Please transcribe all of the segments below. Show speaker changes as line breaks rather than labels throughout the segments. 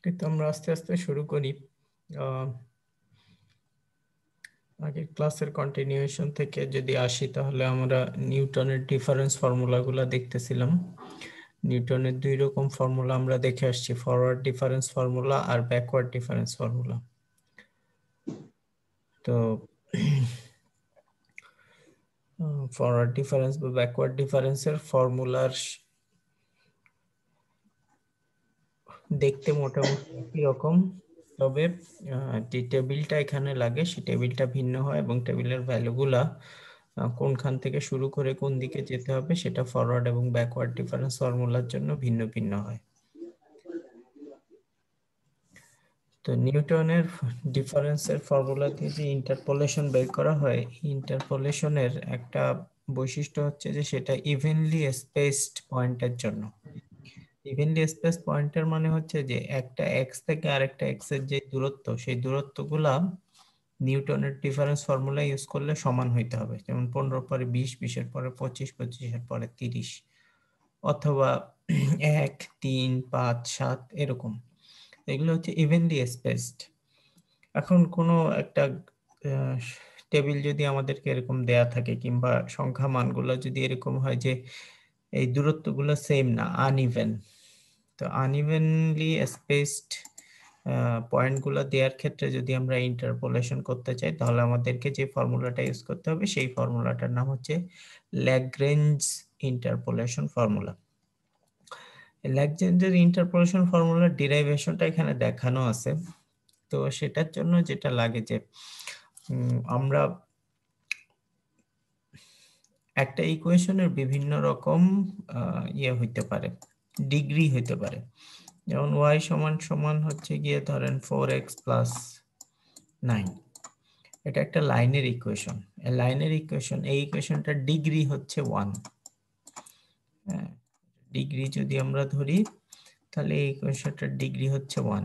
কিন্তু আমরা আস্তে আস্তে শুরু করি। আগের ক্লাসের কন্টিনিউয়েশন থেকে যদি আসি, তাহলে আমরা নিউটনের ডিফারেন্স ফর্মুলাগুলো দেখতেছিলাম। নিউটনের দুই রকম ফর্মুলা আমরা দেখে আসছি, ফরওয়ার্ড ডিফারেন্স ফর্মুলা আর ব্যাকওয়ার্ড ডিফারেন্স ফর্মুলা। তো ফরওয়ার্ড ডিফারেন্স বা ব্যাকওয়ার্ড ডিফারেন্সের ফর্মুলার দেখতে মোটামুটি একই রকম, তবে যে টেবিলটা এখানে লাগে সেই টেবিলটা ভিন্ন হয় এবং টেবিলের ভ্যালুগুলা কোনখান থেকে শুরু করে কোন দিকে যেতে হবে সেটা ফরওয়ার্ড এবং ব্যাকওয়ার্ড ডিফারেন্স ফর্মুলার জন্য ভিন্ন ভিন্ন হয়। তো নিউটনের ডিফারেন্সের ফর্মুলা দিয়ে যে ইন্টারপোলেশন বের করা হয়, ইন্টারপোলেশনের একটা বৈশিষ্ট্য হচ্ছে যে সেটা ইভেনলি স্পেসড পয়েন্টের জন্য। ইভেনলি স্পেস পয়েন্টের মানে হচ্ছে যে একটা এক্স থেকে আরেকটা এক্স এর যে দূরত্ব, সেই দূরত্বগুলা নিউটনের ডিফারেন্স ফর্মুলা ইউজ করলে সমান হইতে হবে। যেমন 15 পরে 20, 20-এর পরে 25, 25-এর পরে 30, অথবা 1, 3, 5, 7 এরকম। এগুলো হচ্ছে ইভেনলি স্পেসড। এখন কোনো একটা টেবিল যদি আমাদেরকে এরকম দেয়া থাকে, কিংবা সংখ্যা মানগুলো যদি এরকম হয় যে এই দূরত্বগুলো সেম না, আনইভেন, তো আনইভেনলি স্পেসড পয়েন্টগুলো দেওয়ার ক্ষেত্রে যদি আমরা ইন্টারপোলেশন করতে চাই, তাহলে আমাদেরকে যে ফর্মুলাটা ইউজ করতে হবে সেই ফর্মুলাটার নাম হচ্ছে ল্যাগ্রেঞ্জ ইন্টারপোলেশন ফর্মুলা। ল্যাগ্রেঞ্জের ইন্টারপোলেশন ফর্মুলার ডিরাইভেশনটা এখানে দেখানো আছে। তো সেটার জন্য যেটা লাগে যে আমরা একটা ইকুয়েশনের বিভিন্ন রকম ইয়ে হইতে পারে, ডিগ্রি হইতে পারে। যেমন y সমান সমান হচ্ছে গিয়ে ধরেন 4x প্লাস 9, এটা একটা লাইনের ইকুয়েশন। লাইনের ইকুয়েশন, এই ইকুয়েশনটার ডিগ্রি হচ্ছে 1। হ্যাঁ, ডিগ্রি যদি আমরা ধরি, তাহলে এই ইকুয়েশনটার ডিগ্রি হচ্ছে 1।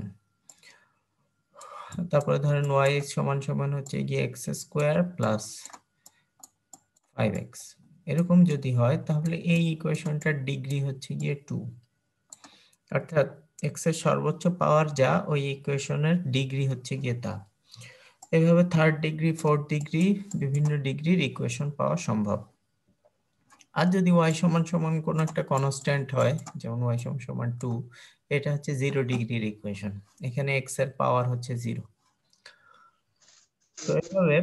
তারপরে ধরেন y সমান সমান হচ্ছে গিয়ে x স্কোয়ার প্লাস 5x, এরকম যদি হয় তাহলে এই ইকুয়েশনটার ডিগ্রি হচ্ছে গিয়ে 2। অর্থাৎ x এর সর্বোচ্চ পাওয়ার যা, ওই ইকুয়েশনের ডিগ্রি হচ্ছে গিয়ে তা। এইভাবে থার্ড ডিগ্রি, ফোর্থ ডিগ্রি, বিভিন্ন ডিগ্রির ইকুয়েশন পাওয়া সম্ভব। আর যদি y সমান সমান কোন একটা কনস্ট্যান্ট হয়, যেমন y সমান সমান 2, এটা হচ্ছে 0 ডিগ্রির ইকুয়েশন। এখানে x এর পাওয়ার হচ্ছে 0। তো এভাবে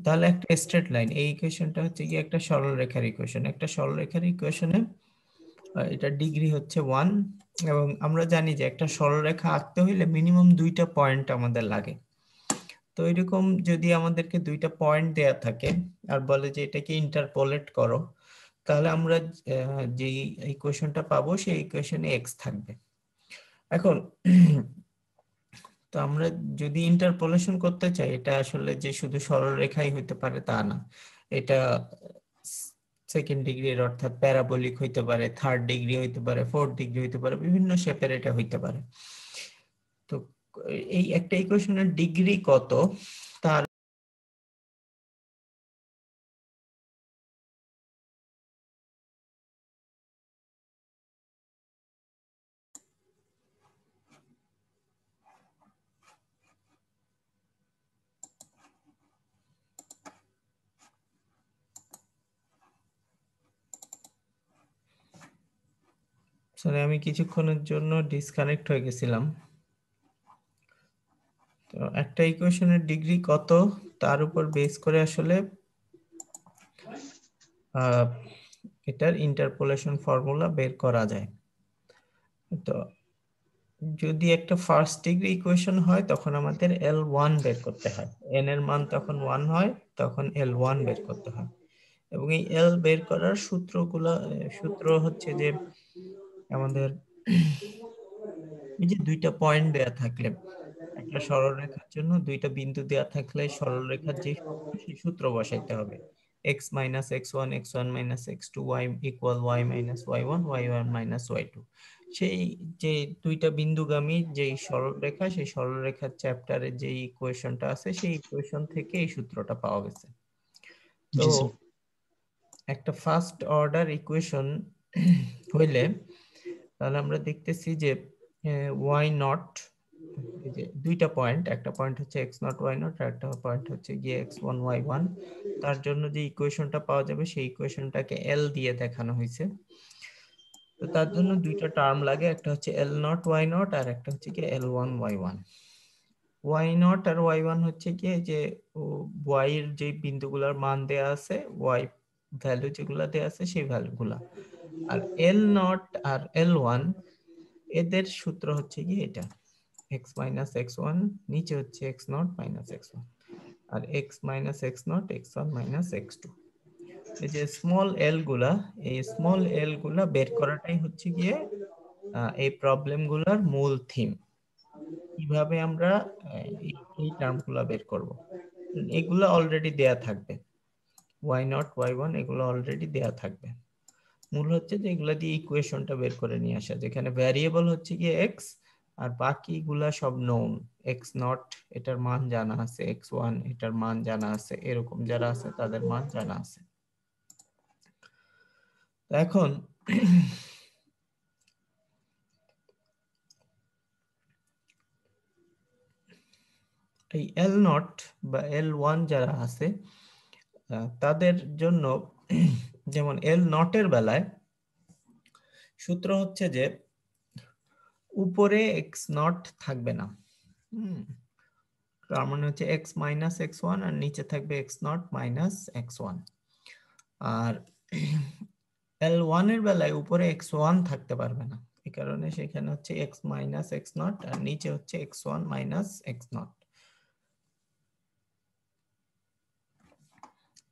তাহলে একটা স্ট্রেট লাইন, এই ইকুয়েশনটা হচ্ছে কি একটা সরলরেখার ইকুয়েশন। একটা সরলরেখার ইকুয়েশনে এটা ডিগ্রি হচ্ছে 1, এবং আমরা জানি যে একটা সরলরেখা আঁকতে হইলে মিনিমাম 2টা পয়েন্ট আমাদের লাগে। তো এরকম যদি আমাদেরকে 2টা পয়েন্ট দেয়া থাকে আর বলে যে এটাকে ইন্টারপোলেট করো, তাহলে আমরা যে ইকুয়েশনটা পাবো সেই ইকুয়েশনে x থাকবে। এখন তো আমরা যদি ইন্টারপোলেশন করতে চাই, এটা আসলে যে শুধু সরলরেখাই হইতে পারে তা না, এটা সেকেন্ড ডিগ্রির অর্থাৎ প্যারাবোলিক হইতে পারে, থার্ড ডিগ্রি হইতে পারে, ফোর্থ ডিগ্রি হইতে পারে, বিভিন্ন শেপের এটা হইতে পারে। তো এই একটা ইকুয়েশনের ডিগ্রি কত তার সরি, আমি কিছুক্ষণের জন্য ডিসকানেক্ট হয়ে গেছিলাম। তো একটা ইকুয়েশনের ডিগ্রি কত তার উপর বেস করে আসলে এটার ইন্টারপোলেশন ফর্মুলা বের করা যায়। তো যদি একটা ফার্স্ট ডিগ্রি ইকুয়েশন হয়, তখন আমাদের L1 বের করতে হয়। n এর মান তখন 1 হয়, তখন L1 বের করতে হয়। এবং এই L বের করার সূত্র হচ্ছে যে আমাদের এই যে 2টা পয়েন্ট দেয়া থাকলে, একটা সরলরেখার জন্য 2টা বিন্দু দেয়া থাকলে সরলরেখার যে সূত্র, সেই সূত্র বসাইতে হবে। x minus x1, x1 minus x2, y equal y minus y1, y1 minus y2। সেই যে দুইটা বিন্দুগামী যেই সরলরেখা, সেই সরলরেখার চ্যাপ্টারে যে ইকুয়েশনটা আছে, সেই ইকুয়েশন থেকে এই সূত্রটা পাওয়া গেছে। তো
জি স্যার।
একটা ফার্স্ট অর্ডার ইকুয়েশন হইলে তাহলে আমরা দেখতেছি যে y নট, এই যে দুইটা পয়েন্ট, একটা পয়েন্ট হচ্ছে x নট y নট, আর একটা পয়েন্ট হচ্ছে গিয়ে x1 y1, তার জন্য যে ইকুয়েশনটা পাওয়া যাবে সেই ইকুয়েশনটাকে l দিয়ে দেখানো হয়েছে। তো তার জন্য দুইটা টার্ম লাগে, একটা হচ্ছে l নট y নট আর একটা হচ্ছে কি l1 y1। y not R y1 হচ্ছে কি যে y এর যে বিন্দুগুলোর মান দেয়া আছে, y ভ্যালু যেগুলা দেয়া আছে সেই ভ্যালুগুলা, আর l নট আর l1 এদের সূত্র হচ্ছে কি এটা x মাইনাস x1, নিচে হচ্ছে x নট মাইনাস x1, আর x minus x nought x1 minus x2। এই যে স্মল এল গুলা, এই স্মল এল গুলা বের করাটাই হচ্ছে গিয়ে এই প্রবলেম গুলার মূল থিম। কিভাবে আমরা এই টার্ম গুলা বের করব, এগুলা অলরেডি দেয়া থাকবে, y নট y1 এগুলো অলরেডি দেয়া থাকবে। মূল হচ্ছে যে এগুলা দিয়ে ইকুয়েশনটা বের করে নিয়ে আসা, যেখানে ভ্যারিয়েবল হচ্ছে গিয়ে x আর বাকিগুলা সব নোন। x নট এটার মান জানা আছে, x1 এটার মান জানা আছে, এরকম যারা আছে তাদের মান জানা আছে। এখন এই এল নট বা L1 যারা আছে তাদের জন্য যেমন এল নটের বেলায় সূত্র হচ্ছে যে উপরে এক্স নট থাকবে না, তার মানে হচ্ছে এক্স মাইনাস x1 আর নিচে থাকবে x not minus x1। R L1 এর বেলায় উপরে x1 থাকতে পারবে না, এই কারণে সেখানে হচ্ছে এক্স মাইনাস এক্স নট আর নিচে হচ্ছে x1 মাইনাস এক্স নট।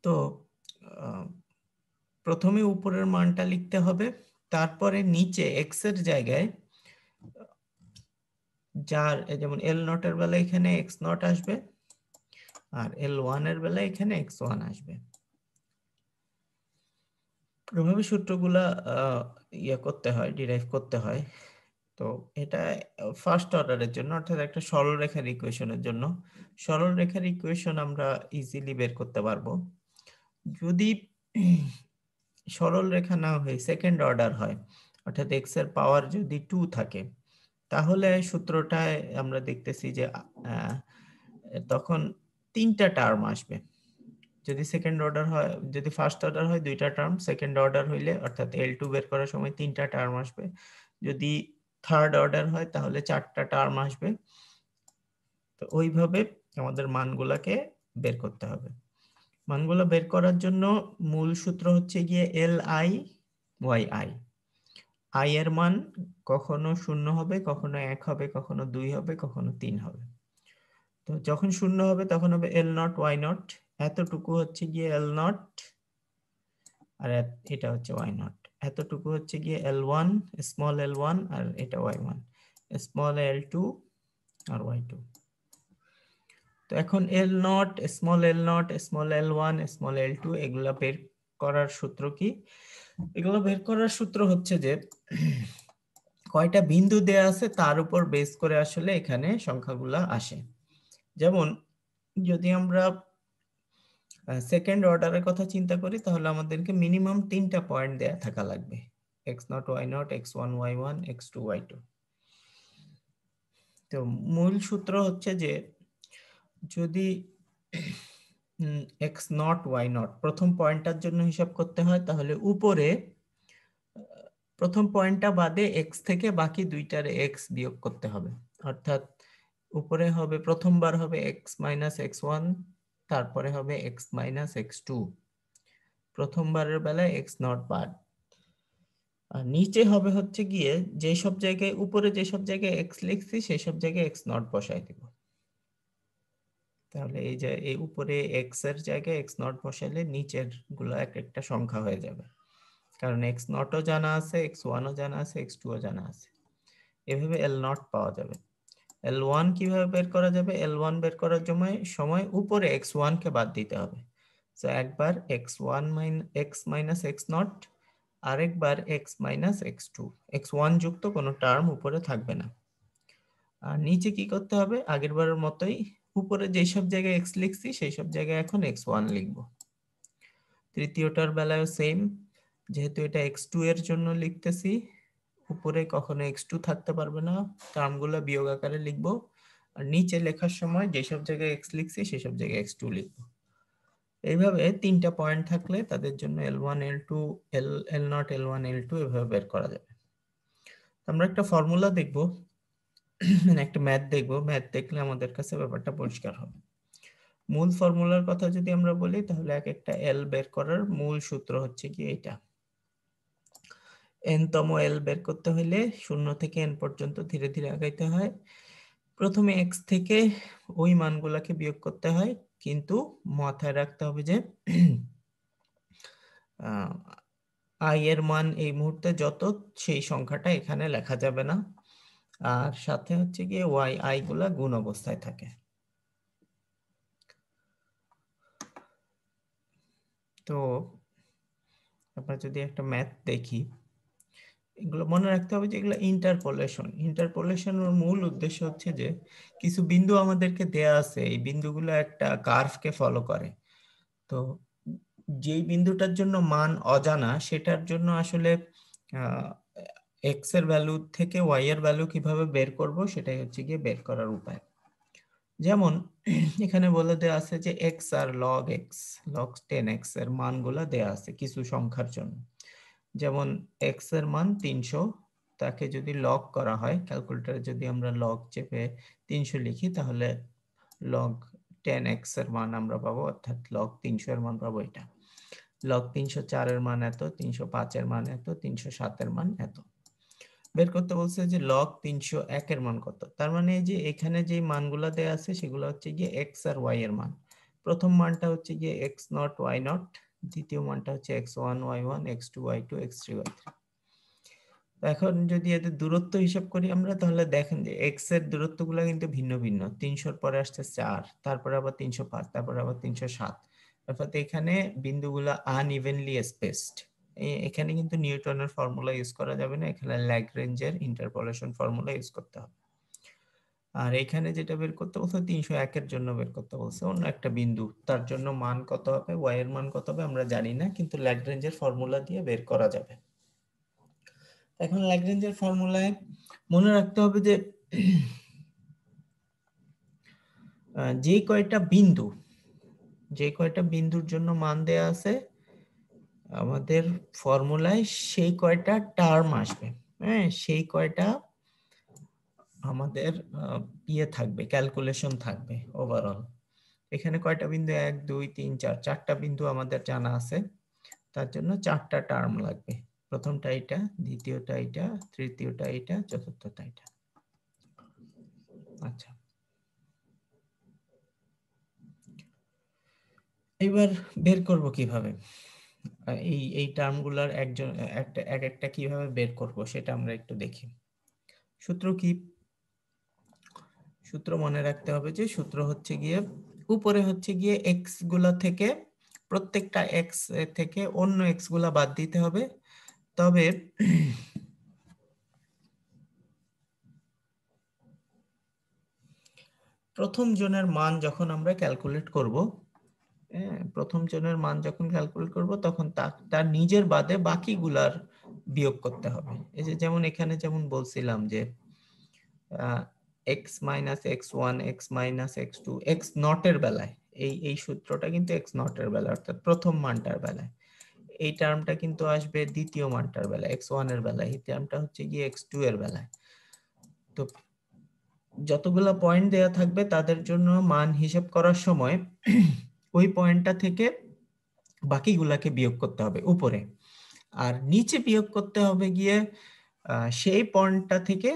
তো প্রথমে উপরের মানটা লিখতে হবে, তারপরে নিচে এক্স এর জায়গায় যার যেমন এল নটের বেলায় এখানে এক্স নট আসবে আর L1 এর বেলায় এখানে x1 আসবে। এভাবে সূত্রগুলা ইয়ে করতে হয়, ডিরাইভ করতে হয়। তো এটা ফার্স্ট অর্ডারের জন্য, অর্থাৎ একটা সরলরেখার ইকুয়েশনের জন্য। সরলরেখার ইকুয়েশন আমরা ইজিলি বের করতে পারবো। যদি সরলরেখা না হয়ে সেকেন্ড অর্ডার হয়, অর্থাৎ x এর পাওয়ার যদি 2 থাকে, তাহলে সূত্রটায় আমরা দেখতেছি যে তখন তিনটা টার্ম আসবে। যদি সেকেন্ড অর্ডার হয়, যদি ফার্স্ট অর্ডার হয় দুইটা টার্ম, সেকেন্ড অর্ডার হইলে অর্থাৎ L2 বের করার সময় তিনটা টার্ম আসবে। যদি থার্ড অর্ডার হয় তাহলে চারটা টার্ম আসবে। তো ওইভাবে আমাদের মানগুলাকে বের করতে হবে। মানগুলো বের করার জন্য মূল সূত্র হচ্ছে গিয়ে LI YI। I এর মান কখনো 0 হবে, কখনো 1 হবে, কখনো 2 হবে, কখনো 3 হবে। তো যখন 0 হবে তখন হবে L নট Y নট, এতটুকু হচ্ছে গিয়ে L নট আর এটা হচ্ছে y নট, এতটুকু হচ্ছে গিয়ে L1 স্মল L1 আর এটা y1 স্মল L2 আর y2। তো এখন L not small L not small L1 small L2 এগুলা বের করার সূত্র কি? এগুলো বের করার সূত্র হচ্ছে যে কয়টা বিন্দু দেয়া আছে তার উপর বেস করে আসলে এখানে সংখ্যাগুলা আসে। যেমন যদি আমরা সেকেন্ড অর্ডারের কথা চিন্তা করি তাহলে আমাদেরকে মিনিমাম 3টা পয়েন্ট দেয়া থাকা লাগবে, x not y not x1 y1 x2 y2। তো মূল সূত্র হচ্ছে যে যদি x নট y নট প্রথম পয়েন্টটার জন্য হিসাব করতে হয়, তাহলে উপরে প্রথম পয়েন্টটা বাদে x থেকে বাকি দুইটার x বিয়োগ করতে হবে। অর্থাৎ উপরে হবে প্রথমবার হবে x মাইনাস x1, তারপরে হবে x মাইনাস x2, প্রথমবারের বেলায় x নট বাদ। আর নিচে হবে হচ্ছে গিয়ে যে সব জায়গায় উপরে যে সব জায়গায় x লিখছি সেই সব জায়গায় x নট বসাই দিব। তাহলে এই যে এই উপরে x এর জায়গায় x নট বসাইলে নিচের গুলো এক একটা সংখ্যা হয়ে যাবে, কারণ x নটও জানা আছে, x1 ও জানা আছে, x2 ও জানা আছে। এভাবে L নট পাওয়া যাবে। L1 কিভাবে বের করা যাবে? L1 বের করার সময় উপরে x1 কে বাদ দিতে হবে। সো একবার x1 x minus x not, আরেকবার x মাইনাস x2, x1 যুক্ত কোনো টার্ম উপরে থাকবে না। আর নিচে কি করতে হবে, আগের বারের মতোই উপরে যেই সব জায়গায় x লিখছি সেই সব জায়গায় এখন x1 লিখবো। তৃতীয়টার বেলায় সেম, যেহেতু এটা x2 এর জন্য লিখতেছি, উপরে কখনো x2 থাকতে পারবে না, টার্মগুলো বিয়োগ আকারে লিখবো। আর নিচে লেখার সময় যেসব জায়গায় x লিখছি সেসব জায়গায় x2 লিখবো। এইভাবে তিনটা পয়েন্ট থাকলে তাদের জন্য L1 L2 L0 L1 L2 এভাবে বের করা যাবে। আমরা একটা ফর্মুলা দেখবো, মানে একটা ম্যাথ দেখবো, ম্যাথ দেখলে আমাদের কাছে ব্যাপারটা পরিষ্কার হবে। মূল ফর্মুলার কথা যদি আমরা বলি তাহলে এক একটা এল বের করার মূল সূত্র হচ্ছে কি এটা। n তম এল বের করতে হলে 0 থেকে n পর্যন্ত ধীরে ধীরে আগাইতে হয়। প্রথমে x থেকে ওই মানগুলাকে বিয়োগ করতে হয়, কিন্তু মাথায় রাখতে হবে যে i এর মান এই মুহূর্তে যত, সেই সংখ্যাটা এখানে লেখা যাবে না। আর সাথে হচ্ছে গিয়ে i গুলা গুণ অবস্থায় থাকে। তো আমরা যদি একটা ম্যাথ দেখি, এগুলো মনে রাখতে হবে যে এগুলো ইন্টারপোলেশনের মূল উদ্দেশ্য হচ্ছে যে কিছু বিন্দু আমাদেরকে দেয়া আছে, এই বিন্দুগুলো একটা কার্ভকে ফলো করে। তো যেই বিন্দুটার জন্য মান অজানা সেটার জন্য আসলে এক্স এর ভ্যালু থেকে ওয়াই এর ভ্যালু কিভাবে বের করব সেটাই হচ্ছে গিয়ে বের করার উপায়। যেমন এখানে বলে দেয়া আছে যে এক্স আর লগ 10x এর মানগুলা দেয়া আছে কিছু সংখ্যার জন্য। যেমন এক্স এর মান 300, তাকে যদি লগ করা হয় ক্যালকুলেটরে, যদি আমরা লগ চেপে 300 লিখি তাহলে লগ 10x এর মান আমরা পাবো, অর্থাৎ লগ 300 এর মান পাবো এটা। লগ 304 এর মান এত, 305 এর মান এত, 307 এর মান এত। বের করতে বলছে যে লগ 301 এর মান কত। তার মানে এই যে এখানে যে মানগুলো দেয়া আছে সেগুলো হচ্ছে গিয়ে এক্স আর ওয়াই এর মান। প্রথম মানটা হচ্ছে গিয়ে এক্স নট ওয়াই নট, দ্বিতীয় মানটা হচ্ছে x1 y1 x2 y2 x3 y3। এখন যদি এদের দূরত্ব হিসাব করি আমরা, তাহলে দেখেন যে এক্স এর দূরত্বগুলো কিন্তু ভিন্ন ভিন্ন। 300 পরে আসছে 4, তারপরে আবার 305, তারপরে আবার 307। অর্থাৎ এখানে বিন্দুগুলো আনইভেনলি স্পেসড। এখানে কিন্তু নিউটনের ফর্মুলা ইউজ করা যাবে না, এখানে ল্যাগ্রেঞ্জের ইন্টারপোলেশন ফর্মুলা ইউজ করতে হবে। আর এখানে যেটা বের করতে বলছে 301 এর জন্য বের করতে বলছে অন্য একটা বিন্দু, তার জন্য মান কত হবে, ওয়াই এর মান কত হবে আমরা জানি না, কিন্তু ল্যাগ্রেঞ্জের ফর্মুলা দিয়ে বের করা যাবে। এখন ল্যাগ্রেঞ্জের ফর্মুলায় মনে রাখতে হবে যে যে কয়টা বিন্দুর জন্য মান দেয়া আছে আমাদের ফর্মুলায়, সেই কয়টা টার্ম আসবে, হ্যাঁ সেই কয়টা আমাদের ইয়ে থাকবে, ক্যালকুলেশন থাকবে ওভারঅল। এখানে কয়টা বিন্দু, 1 2 3 4, চারটা বিন্দু আমাদের জানা আছে, তার জন্য চারটা টার্ম লাগবে। প্রথমটা এটা, দ্বিতীয়টা এটা, তৃতীয়টা এটা, চতুর্থটা এটা। আচ্ছা, এবার বের করব কিভাবে এই এই টার্মগুলোর এক একটা কিভাবে বের করব সেটা আমরা একটু দেখি। সূত্র কি? সূত্র মনে রাখতে হবে যে সূত্র হচ্ছে গিয়ে উপরে হচ্ছে গিয়ে এক্স গুলা থেকে প্রত্যেকটা এক্স থেকে অন্য এক্স গুলা বাদ দিতে হবে। তবে প্রথম জনের মান যখন আমরা ক্যালকুলেট করব, প্রথম জনের মান যখন ক্যালকুলেট করব তখন তার নিজের বাদে বাকিগুলার বিয়োগ করতে হবে। এই যে যেমন এখানে যেমন বলছিলাম যে x minus x one, x minus x two, x nought এর বেলায় এই সূত্রটা কিন্তু এক্স নট এর বেলায় অর্থাৎ প্রথম মানটার বেলায়, এই টার্মটা কিন্তু আসবে দ্বিতীয় মানটার বেলায় এক্স ওয়ান এর বেলায়, এই টার্মটা হচ্ছে গিয়ে এক্স টু এর বেলায়। তো যতগুলা পয়েন্ট দেয়া থাকবে তাদের জন্য মান হিসাব করার সময় ওই পয়েন্টটা থেকে বাকিগুলাকে বিয়োগ করতে হবে উপরে, আর নিচে বিয়োগ করতে হবে গিয়ে সেই পয়েন্টটা থেকে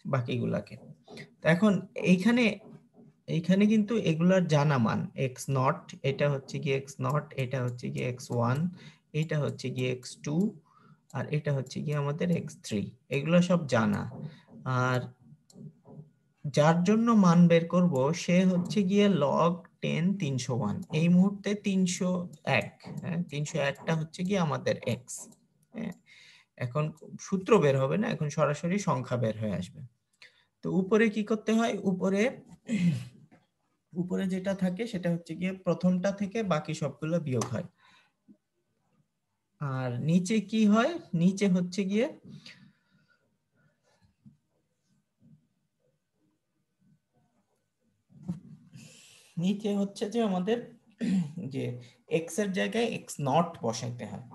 বাকিগুলাকে। এখন এইখানে এইখানে কিন্তু এগুলার জানা মান এক্স নট, এটা হচ্ছে গিয়ে এক্স নট, এটা হচ্ছে গিয়ে এক্স ওয়ান, এটা হচ্ছে গিয়ে এক্স টু, আর এটা হচ্ছে গিয়ে আমাদের এক্স থ্রি, এগুলো সব জানা। আর যার জন্য মান বের করব সে হচ্ছে গিয়ে লগ 10 301 এই মুহূর্তে 301 হ্যাঁ 301টা হচ্ছে কি আমাদের এক্স। এখন সূত্র বের হবে না, এখন সরাসরি সংখ্যা বের হয়ে আসবে। তো উপরে কি করতে হয়, উপরে উপরে যেটা থাকে সেটা হচ্ছে গিয়ে প্রথমটা থেকে বাকি সবগুলো বিয়োগ হয়। আর নিচে কি হয়, নিচে হচ্ছে গিয়ে নিচে হচ্ছে যে আমাদের যে এক্স এর জায়গায় এক্স নট বসাইতে হয়।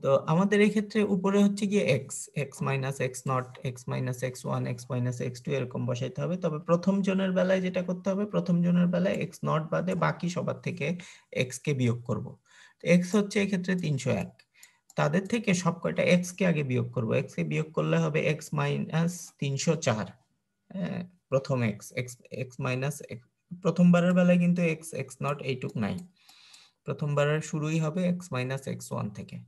তো আমাদের এই ক্ষেত্রে উপরে হচ্ছে গিয়ে x, x minus x nought, x minus x one, x minus x two এরকম বসাইতে হবে। তবে প্রথম জনের বেলায় যেটা করতে হবে, প্রথম জনের বেলায় এক্স নট বাদে বাকি সবার থেকে এক্স কে বিয়োগ করব। এক্স হচ্ছে এই ক্ষেত্রে 301, তাদের থেকে সব কয়টা এক্স কে আগে বিয়োগ করব। এক্স কে বিয়োগ করলে হবে এক্স মাইনাস 304। প্রথম এক্স এক্স এক্স মাইনাস, প্রথমবারের বেলায় কিন্তু এক্স এক্স নট এইটুক নাই, প্রথমবারের শুরুই হবে এক্স মাইনাস এক্স ওয়ান থেকে।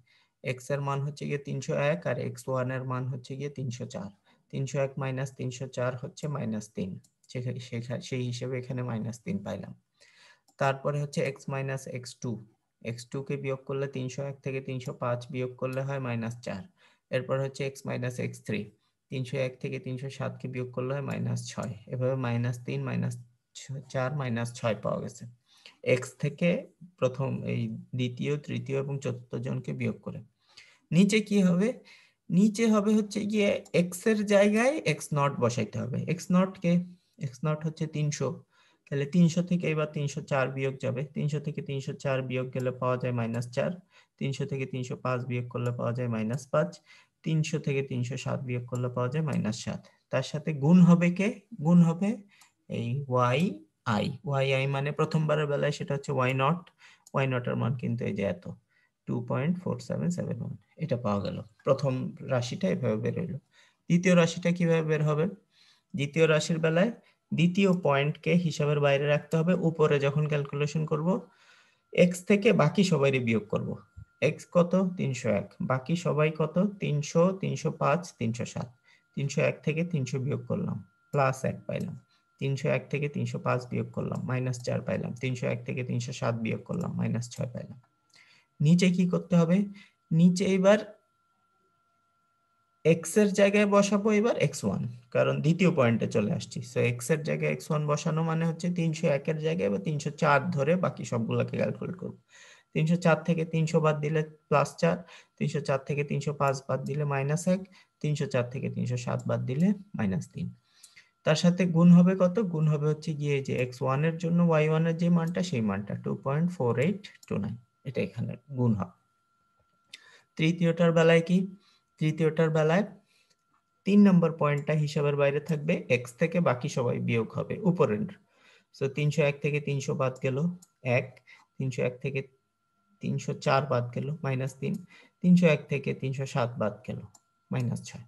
এক্স এর মান হচ্ছে গিয়ে 301 আর এক্স ওয়ান এর মান হচ্ছে গিয়ে 304। 301 মাইনাস 304 হচ্ছে -3, সেই হিসেবে এখানে -3 পাইলাম। তারপরে হচ্ছে x minus x two, x two কে বিয়োগ করলে 301 থেকে 305 বিয়োগ করলে হয় -4। এরপর হচ্ছে এক্স মাইনাস এক্স থ্রি, 301 থেকে 307 কে বিয়োগ করলে হয় -6। এভাবে -3 -4 -6 পাওয়া গেছে এক্স থেকে প্রথম এই দ্বিতীয় তৃতীয় এবং চতুর্থ জনকে বিয়োগ করে। নিচে কি হবে, নিচে হবে হচ্ছে গিয়ে এক্স এর জায়গায় এক্স নট বসাইতে হবে। X not K, x not হচ্ছে 300, তাহলে 300 থেকে এবার 304 বিয়োগ যাবে, 300 থেকে 304 বিয়োগ গেলে পাওয়া যায় -4, 300 থেকে 305 বিয়োগ করলে পাওয়া যায় -5, 300 থেকে 307 বিয়োগ করলে পাওয়া যায় -7। তার সাথে গুণ হবে কে, গুণ হবে এই ওয়াই আই। ওয়াই আই মানে প্রথমবারের বেলায় সেটা হচ্ছে ওয়াই নট, ওয়াই নট এর মান কিন্তু এই যে এত 2.4771, এটা পাওয়া গেল। প্রথম রাশিটা এভাবে বের হইলো। দ্বিতীয় রাশিটা কিভাবে বের হবে, দ্বিতীয় রাশির বেলায় দ্বিতীয় পয়েন্টকে হিসাবের বাইরে রাখতে হবে। উপরে যখন ক্যালকুলেশন করব এক্স থেকে বাকি সবাইকে বিয়োগ করব। এক্স কত, 301, বাকি সবাই কত, 300, 305, 307। 301 থেকে 300 বিয়োগ করলাম, +1 পাইলাম। 301 থেকে 305 বিয়োগ করলাম, -4 পাইলাম। 301 থেকে 307 বিয়োগ করলাম, -6 পাইলাম। নিচে কি করতে হবে, নিচে এবার এক্স এর জায়গায় বসাবো এবার x1, কারণ দ্বিতীয় পয়েন্টে চলে আসছি। সো এক্স এর জায়গায় x1 বসানো মানে হচ্ছে 301 এর জায়গায় বা 304 ধরে বাকি সবগুলোকে ক্যালকুলেট করব। 304 থেকে 300 বাদ দিলে +4, 304 থেকে 305 বাদ দিলে -1, 304 থেকে 307 বাদ দিলে -3। তার সাথে গুণ হবে কত, গুণ হবে হচ্ছে গিয়ে যে x1 এর জন্য y1 এর যে মানটা সেই মানটা 2.4829, এটা এখানে গুণ হবে। তৃতীয়টার বেলায় কি, তৃতীয়টার বেলায় 3 নম্বর পয়েন্টটা হিসাবের বাইরে থাকবে, এক্স থেকে বাকি সবাই বিয়োগ হবে উপরের। সো 301 থেকে 300 বাদ গেল 1, 301 থেকে 304 বাদ গেল -3, 301 থেকে 307 বাদ গেল -6।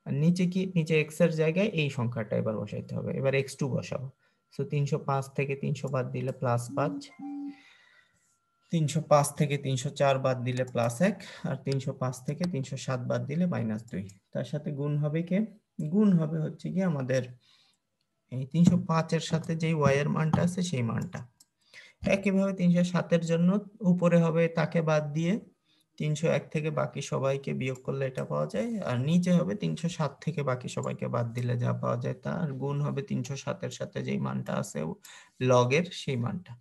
আর নিচে কি, নিচে এক্স এর জায়গায় এই সংখ্যাটা এবার বসাইতে হবে। এবার x2 বসাবো। সো 305 থেকে 300 বাদ দিলে +5, 305 থেকে 304 বাদ দিলে +1, আর 305 থেকে 307 বাদ দিলে -2। তার সাথে গুণ হবে কে, গুণ হবে হচ্ছে কি আমাদের এই 305 এর সাথে যে y এর মানটা আছে সেই মানটা। একইভাবে 307 এর জন্য উপরে হবে তাকে বাদ দিয়ে 301 থেকে বাকি সবাইকে বিয়োগ করলে এটা পাওয়া যায়, আর নিচে হবে 307 থেকে বাকি সবাইকে বাদ দিলে যা পাওয়া যায় তা, আর গুণ হবে 307 এর সাথে যেই মানটা আছে লগের সেই মানটা।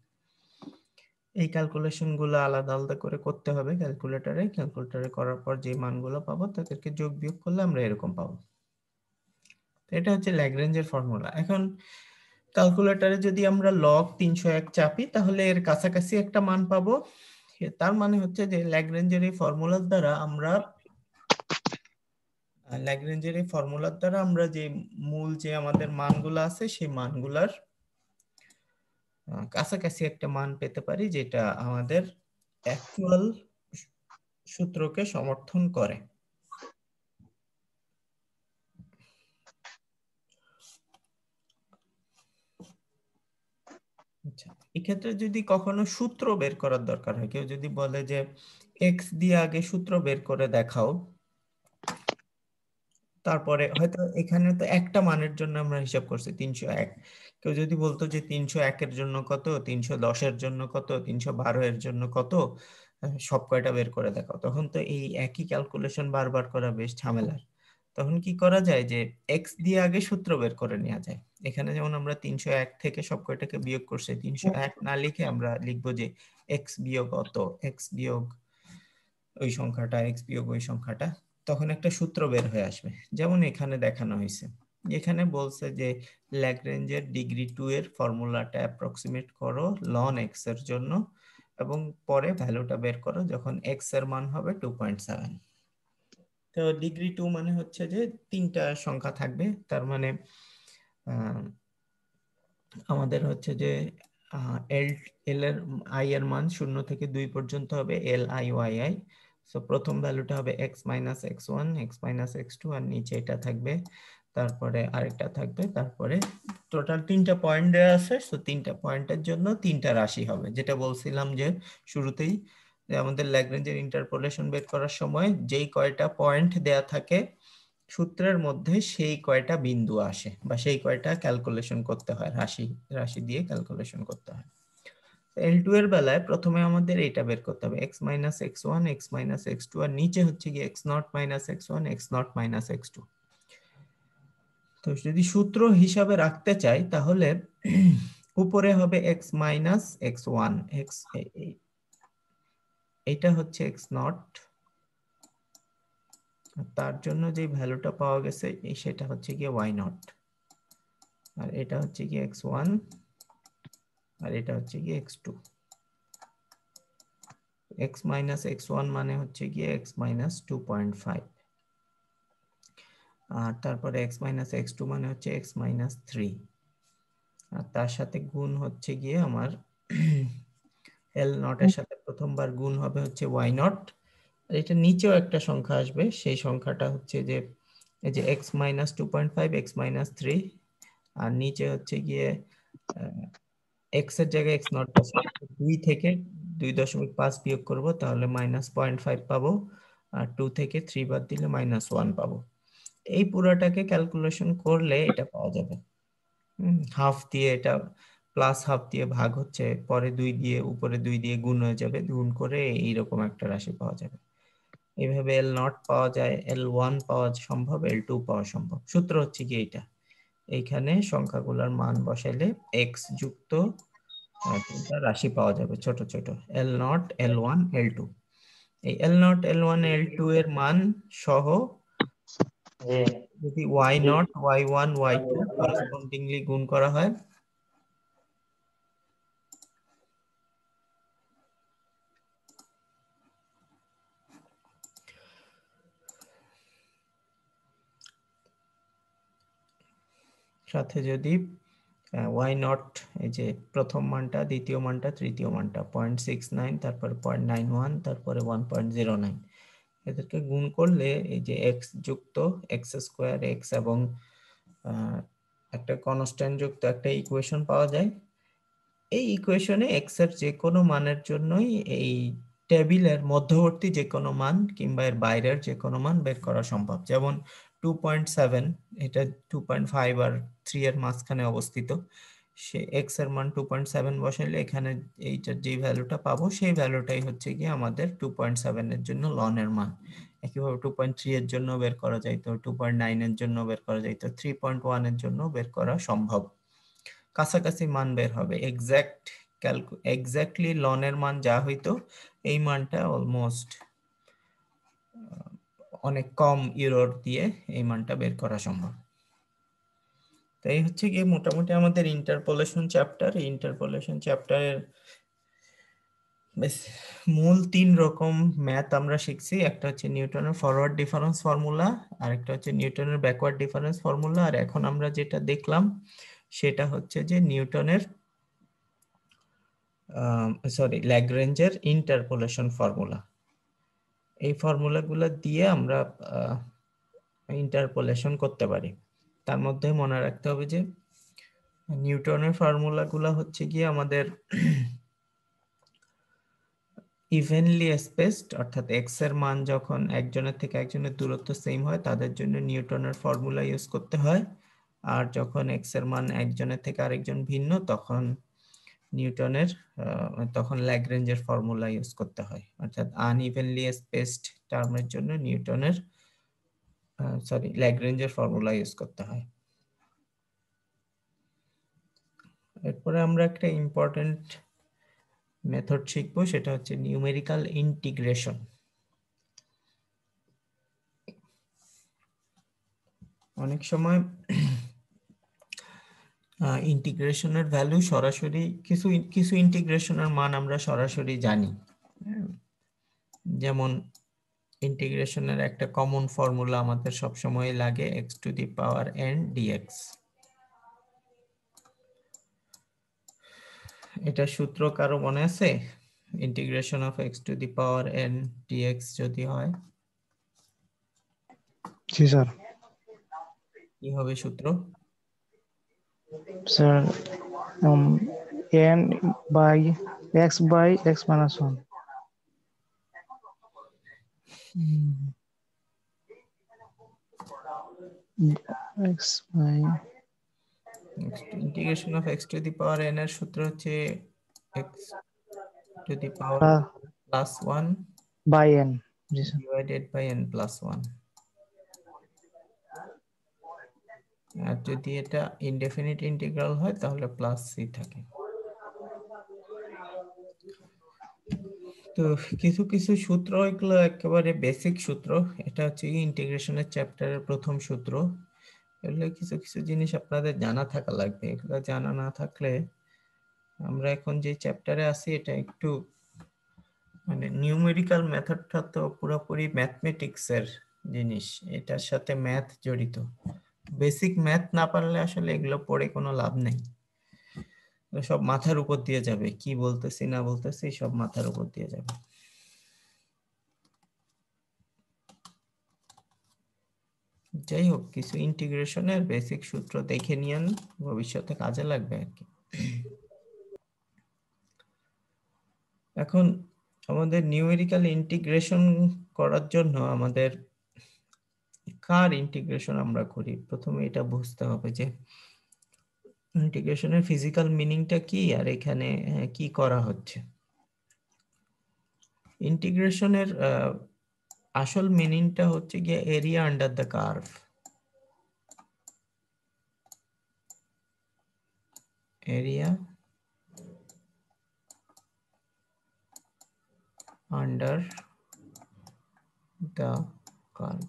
এই ক্যালকুলেশন গুলো আলাদা আলাদা করে করতে হবে ক্যালকুলেটরে। ক্যালকুলেটরে করার পর যে মানগুলো পাবো তাদেরকে যোগ বিয়োগ করলে আমরা এরকম পাবো। এটা হচ্ছে ল্যাগ্রেঞ্জের ফর্মুলা। এখন ক্যালকুলেটরে যদি আমরা লগ 301 চাপি তাহলে এর কাছাকাছি একটা মান পাবো। তার মানে হচ্ছে যে ল্যাগ্রেঞ্জের এই ফর্মুলার দ্বারা আমরা যে মূল যে আমাদের মানগুলো আছে সেই মানগুলার কাছাকাছি একটা মান পেতে পারি যেটা আমাদের অ্যাকচুয়াল সূত্রকে সমর্থন করে। আচ্ছা, এক্ষেত্রে যদি কখনো সূত্র বের করার দরকার হয়, কেউ যদি বলে যে এক্স দিয়ে আগে সূত্র বের করে দেখাও, তারপরে হয়তো এখানে তো একটা মানের জন্য আমরা হিসাব করছি 301। কেউ যদি বলতো যে 301 এর জন্য কত, 310 এর জন্য কত, 312 এর জন্য কত, সব কয়টা বের করে দেখাও, তখন তো এই একই ক্যালকুলেশন বারবার করা বেশ ঝামেলার। তখন কি করা যায় যে এক্স দিয়ে আগে সূত্র বের করে নেওয়া যায়। এখানে যেমন আমরা 301 থেকে সব কয়টাকে বিয়োগ করছি, 301 না লিখে আমরা লিখবো যে এক্স বিয়োগ অত, এক্স বিয়োগ ওই সংখ্যাটা, এক্স বিয়োগ ওই সংখ্যাটা, তখন একটা সূত্র বের হয়ে আসবে। যেমন এখানে দেখানো হয়েছে, এখানে বলছে যে ল্যাগ্রেঞ্জের ডিগ্রি 2 এর ফর্মুলাটা অ্যাপ্রক্সিমেট করো লন এক্স এর জন্য, এবং পরে ভ্যালুটা বের করো যখন এক্স এর মান হবে 2.7। তো ডিগ্রি 2 মানে হচ্ছে যে তিনটা সংখ্যা থাকবে, তার মানে আহ, আমাদের হচ্ছে যে এল এল এর আই এর মান 0 থেকে 2 পর্যন্ত হবে L I Y I. So প্রথম ভ্যালুটা হবে x minus x one, x minus x two, আর নিচে এটা থাকবে, তারপরে আরেকটা থাকবে, তারপরে টোটাল 3টা পয়েন্ট দেওয়া আছে। সো 3টা পয়েন্টের জন্য 3টা রাশি হবে, যেটা বলছিলাম যে শুরুতেই, যে আমাদের ল্যাগ্রেঞ্জের ইন্টারপোলেশন বের করার সময় যেই কয়টা পয়েন্ট দেয়া থাকে সূত্রের মধ্যে, সেই কয়টা বিন্দু আসে বা সেই কয়টা ক্যালকুলেশন করতে হয়, রাশি রাশি দিয়ে ক্যালকুলেশন করতে হয়। এল টু এর বেলায় প্রথমে আমাদের এটা বের করতে হবে, x minus x one, x minus x two, আর নিচে হচ্ছে কি x not minus x one, x not minus x two. তো যদি সূত্র হিসাবে রাখতে চাই তাহলে উপরে হবে x minus x one, x, এটা হচ্ছে এক্স নট, তার জন্য যে ভ্যালুটা পাওয়া গেছে সেটা হচ্ছে গিয়ে ওয়াই নট, আর এটা হচ্ছে কি এক্স ওয়ান, আর এটা হচ্ছে কি x two. X minus x one মানে হচ্ছে গিয়ে এক্স মাইনাস 2.5, আর তারপরে এক্স মাইনাস এক্স টু মানে হচ্ছে এক্স মাইনাস 3, আর তার সাথে গুণ হচ্ছে গিয়ে আমার এল নট এর সাথে প্রথমবার গুণ হবে হচ্ছে ওয়াই নট, আর এটা নিচেও একটা সংখ্যা আসবে, সেই সংখ্যাটা হচ্ছে যে এই যে এক্স মাইনাস 2.5, এক্স মাইনাস 3, আর নিচে হচ্ছে গিয়ে এক্স এর জায়গায় এক্স নট বসাবো, 2 থেকে 2.5 বিয়োগ করব তাহলে -0.5 পাবো, আর 2 থেকে 3 বাদ দিলে -1 পাবো। এই পুরোটাকে ক্যালকুলেশন করলে এটা পাওয়া যাবে। হাফ দিয়ে এটা প্লাস হাফ দিয়ে ভাগ হচ্ছে, পরে 2 দিয়ে উপরে 2 দিয়ে গুণ হয়ে যাবে, গুণ করে এইরকম একটা রাশি পাওয়া যাবে। এইভাবে এল নট পাওয়া যায়, এল ওয়ান পাওয়া সম্ভব, এল টু পাওয়া সম্ভব। সূত্র হচ্ছে কি এইটা, এইখানে সংখ্যাগুলোর মান বসাইলে এক্স যুক্ত তিনটা রাশি পাওয়া যাবে ছোট ছোট, L not, L one, L two. এই L not, L one, L two এর মান সহ যদি Y not, Y one, Y two correspondingly গুণ করা হয়, সাথে যদি ওয়াই নট, এই যে প্রথম মানটা, দ্বিতীয় মানটা, তৃতীয় মানটা 0.69, তারপরে 0.91, তারপরে 1.09, এদেরকে গুণ করলে এই যে এক্স যুক্ত এক্স স্কোয়ার এক্স এবং একটা কনস্ট্যান্ট যুক্ত একটা ইকুয়েশন পাওয়া যায়। এই ইকুয়েশনে এক্স এর যে কোনো মানের জন্যই এই টেবিলের মধ্যবর্তী যে কোনো মান কিংবা এর বাইরের যে কোনো মান বের করা সম্ভব। যেমন 2.7, এটা 2.5 আর 3 এর মাঝখানে অবস্থিত, সে এক্স এর মান 2.7 বসাইলে এখানে এইটার যে ভ্যালুটা পাবো সেই ভ্যালুটাই হচ্ছে গিয়ে আমাদের 2.7 এর জন্য লন এর মান। একইভাবে 2.3 এর জন্য বের করা যাইতো, 2.9 এর জন্য বের করা যাইতো, 3.1 এর জন্য বের করা সম্ভব। কাছাকাছি মান বের হবে, এক্স্যাক্টলি লনের মান যা হইতো এই মানটা অলমোস্ট অনেক কম এরর দিয়ে এই মানটা বের করা সম্ভব। তো এই হচ্ছে গিয়ে মোটামুটি আমাদের ইন্টারপোলেশন চ্যাপ্টার। এই ইন্টারপোলেশন চ্যাপ্টারের মূল 3 রকম ম্যাথ আমরা শিখছি। একটা হচ্ছে নিউটনের ফরওয়ার্ড ডিফারেন্স ফর্মুলা, আরেকটা হচ্ছে নিউটনের ব্যাকওয়ার্ড ডিফারেন্স ফর্মুলা, আর এখন আমরা যেটা দেখলাম সেটা হচ্ছে যে নিউটনের ল্যাগ্রেঞ্জের ইন্টারপোলেশন ফর্মুলা। এই ফর্মুলাগুলো দিয়ে আমরা ইন্টারপোলেশন করতে পারি। তার মধ্যে মনে রাখতে হবে যে নিউটনের ফর্মুলাগুলো হচ্ছে গিয়ে আমাদের ইভেনলি স্পেসড, অর্থাৎ এক্স এর মান যখন একজনের থেকে একজনের দূরত্ব সেম হয় তাদের জন্য নিউটনের ফর্মুলা ইউজ করতে হয়, আর যখন এক্স এর মান একজনের থেকে আরেকজন ভিন্ন তখন নিউটনের তখন ল্যাগ্রেঞ্জের ফর্মুলা ইউজ করতে হয়। অর্থাৎ আনইভেনলি স্পেসড টার্মের জন্য নিউটনের ল্যাগ্রেঞ্জের ফর্মুলা ইউজ করতে হয়। এরপরে আমরা একটা ইম্পর্টেন্ট মেথড শিখবো, সেটা হচ্ছে নিউমেরিক্যাল ইন্টিগ্রেশন। অনেক সময় ইন্টিগ্রেশনের ভ্যালু সরাসরি কিছু কিছু ইন্টিগ্রেশনের মান আমরা সরাসরি জানি, যেমন ইন্টিগ্রেশনের একটা কমন ফর্মুলা আমাদের সবসময় লাগে x⁴n dx। এটা সূত্র কারো মনে আছে? ইন্টিগ্রেশন অফ x⁴n dx যদি হয়
জি স্যার।
কি হবে সূত্র?
Sir n by x minus 1। x by
integration of x⁴n এর সূত্র হচ্ছে x⁴+1
বাই n। জি স্যার।
Divided by n+1। আর যদি এটা ইনডেফিনিট ইন্টিগ্রাল হয় তাহলে প্লাস সি থাকে। তো কিছু কিছু সূত্র, এগুলো একেবারে বেসিক সূত্র, এটা হচ্ছে ইন্টিগ্রেশনের চ্যাপ্টারের প্রথম সূত্র। এগুলো কিছু কিছু জিনিস আপনাদের জানা থাকা লাগবে, এগুলো জানা না থাকলে আমরা এখন যে চ্যাপ্টারে আছি এটা একটু মানে নিউমেরিক্যাল মেথডটা তো পুরোপুরি ম্যাথমেটিক্স এর জিনিস, এটার সাথে ম্যাথ জড়িত। বেসিক ম্যাথ না পারলে আসলে এগুলো পড়ে কোনো লাভ নেই, সব মাথার উপর দিয়ে যাবে, কি বলতেছি না বলতেছি সব মাথার উপর দিয়ে যাবে। যাই হোক, কিছু ইন্টিগ্রেশনের বেসিক সূত্র দেখে নিয়েন, ভবিষ্যতে কাজে লাগবে আর কি। এখন আমাদের নিউমেরিক্যাল ইন্টিগ্রেশন করার জন্য আমাদের কার ইন্টিগ্রেশন আমরা করি প্রথমে এটা বুঝতে হবে যে ইন্টিগ্রেশনের ফিজিক্যাল মিনিংটা কি আর এখানে কি করা হচ্ছে। ইন্টিগ্রেশনের আসল মিনিংটা হচ্ছে গিয়ে area under the curve. Area under the curve.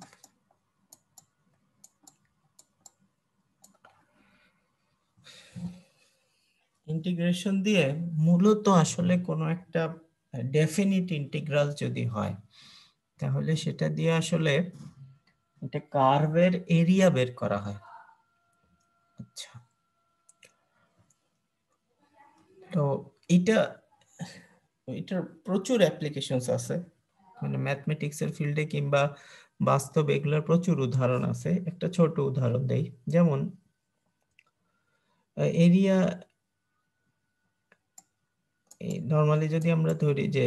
Integration দিয়ে মূলত আসলে কোনো একটা ডেফিনিট ইন্টিগ্রাল যদি হয় তাহলে সেটা দিয়ে আসলে এটা কার্ভের এরিয়া বের করা হয়। আচ্ছা, তো এটার প্রচুর অ্যাপ্লিকেশনস আছে, মানে ম্যাথমেটিক্স এর ফিল্ডে কিংবা বাস্তবে এগুলোর প্রচুর উদাহরণ আছে। একটা ছোট উদাহরণ দেই, যেমন এরিয়া নরমালি যদি আমরা ধরি যে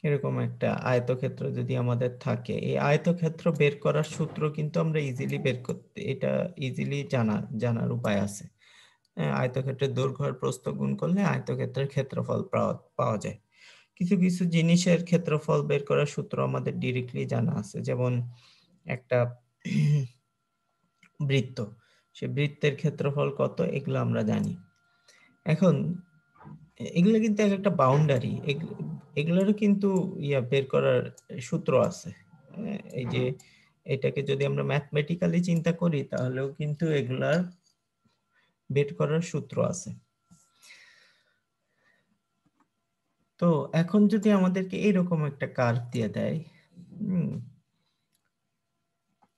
এরকম একটা আয়তক্ষেত্র যদি আমাদের থাকে, এই আয়তক্ষেত্র বের করার সূত্র কিন্তু আমরা ইজিলি বের করতে, এটা ইজিলি জানার উপায় আছে। আয়তক্ষেত্রের দৈর্ঘ্য আর প্রস্থ গুণ করলে আয়তক্ষেত্রের ক্ষেত্রফল পাওয়া যায়। কিছু কিছু জিনিসের ক্ষেত্রফল বের করার সূত্র আমাদের ডিরেক্টলি জানা আছে, যেমন একটা বৃত্ত, সে বৃত্তের ক্ষেত্রফল কত এগুলো আমরা জানি। এখন এগুলো কিন্তু একটা বাউন্ডারি, এগুলোরও কিন্তু বের করার সূত্র আছে। এই যে এটাকে যদি আমরা ম্যাথমেটিক্যালি চিন্তা করি তাহলেও কিন্তু এগুলার বের করার সূত্র আছে। তো এখন যদি আমাদেরকে এইরকম একটা কার্ভ দিয়ে দেয়,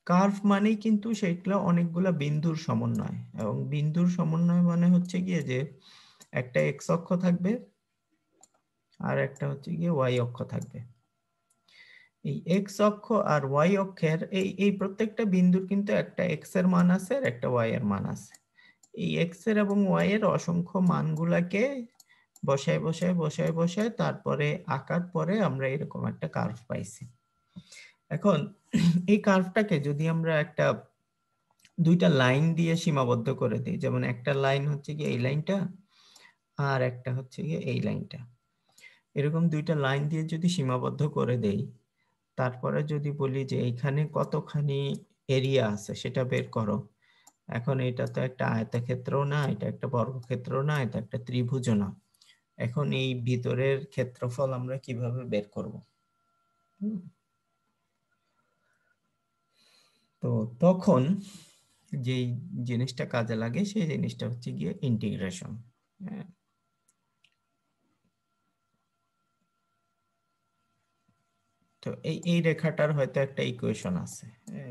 কার্ভ মানেই কিন্তু সেগুলো অনেকগুলা বিন্দুর সমন্বয়, এবং বিন্দুর সমন্বয় মানে হচ্ছে গিয়ে যে একটা এক্স অক্ষ থাকবে আর একটা হচ্ছে গিয়ে ওয়াই অক্ষ থাকবে। এই এক্স অক্ষ আর ওয়াই অক্ষের এই প্রত্যেকটা বিন্দুর কিন্তু একটা এক্স এর মান আছে আর একটা ওয়াই এর মান আছে। এই এক্স এর এবং ওয়াই এর অসংখ্য মানগুলাকে বসায় তারপরে আঁকার পরে আমরা এরকম একটা কার্ভ পাইছি। এখন এই কার্ভটাকে যদি আমরা একটা দুইটা লাইন দিয়ে সীমাবদ্ধ করে দিই, যেমন একটা লাইন হচ্ছে কি এই লাইনটা আর একটা হচ্ছে কি এই লাইনটা, এরকম দুইটা লাইন দিয়ে যদি সীমাবদ্ধ করে দেই, তারপরে যদি বলি যে এইখানে কতখানি এরিয়া আছে সেটা বের করো। এখন এটা তো একটা আয়তক্ষেত্রও না, এটা একটা বর্গক্ষেত্রও না, এটা একটা ত্রিভুজও না। এখন এই ভিতরের ক্ষেত্রফল আমরা কিভাবে বের করব? তো তখন যেই জিনিসটা কাজে লাগে সেই জিনিসটা হচ্ছে গিয়ে ইন্টিগ্রেশন। তো এই রেখাটার হয়তো একটা ইকুয়েশন আছে,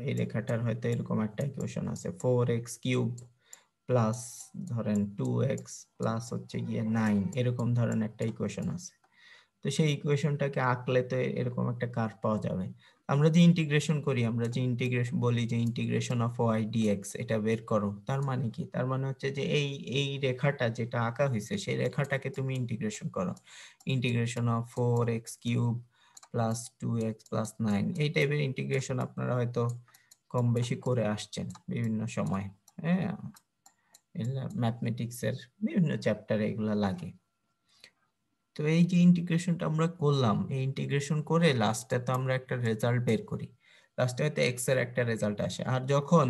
এই রেখাটার হয়তো এরকম একটা ইকুয়েশন আছে, 4x³ প্লাস ধরেন 2x প্লাস হচ্ছে গিয়ে 9, এরকম ধরনের একটা ইকুয়েশন আছে। তো সেই ইকুয়েশনটাকে আঁকলে তো এরকম একটা কার্ভ পাওয়া যাবে। আমরা যে ইন্টিগ্রেশন করি, আমরা যে ইন্টিগ্রেশন বলি যে ইন্টিগ্রেশন অফ y dx, এটা বের করো, তার মানে কি? তার মানে হচ্ছে যে এই রেখাটা যেটা আঁকা হয়েছে সেই রেখাটাকে তুমি ইন্টিগ্রেশন করো। Integration of 4x³ plus 2x plus 9, এই টাইপের ইন্টিগ্রেশন আপনারা হয়তো কম বেশি করে আসছেন বিভিন্ন সময়। হ্যাঁ, ম্যাথমেটিক্স এর বিভিন্ন চ্যাপ্টারে এগুলা লাগে। তো এই যে ইন্টিগ্রেশনটা আমরা করলাম, এই ইন্টিগ্রেশন করে লাস্টে তো আমরা একটা রেজাল্ট বের করি, লাস্টে হয়তো এক্স এর একটা রেজাল্ট আসে। আর যখন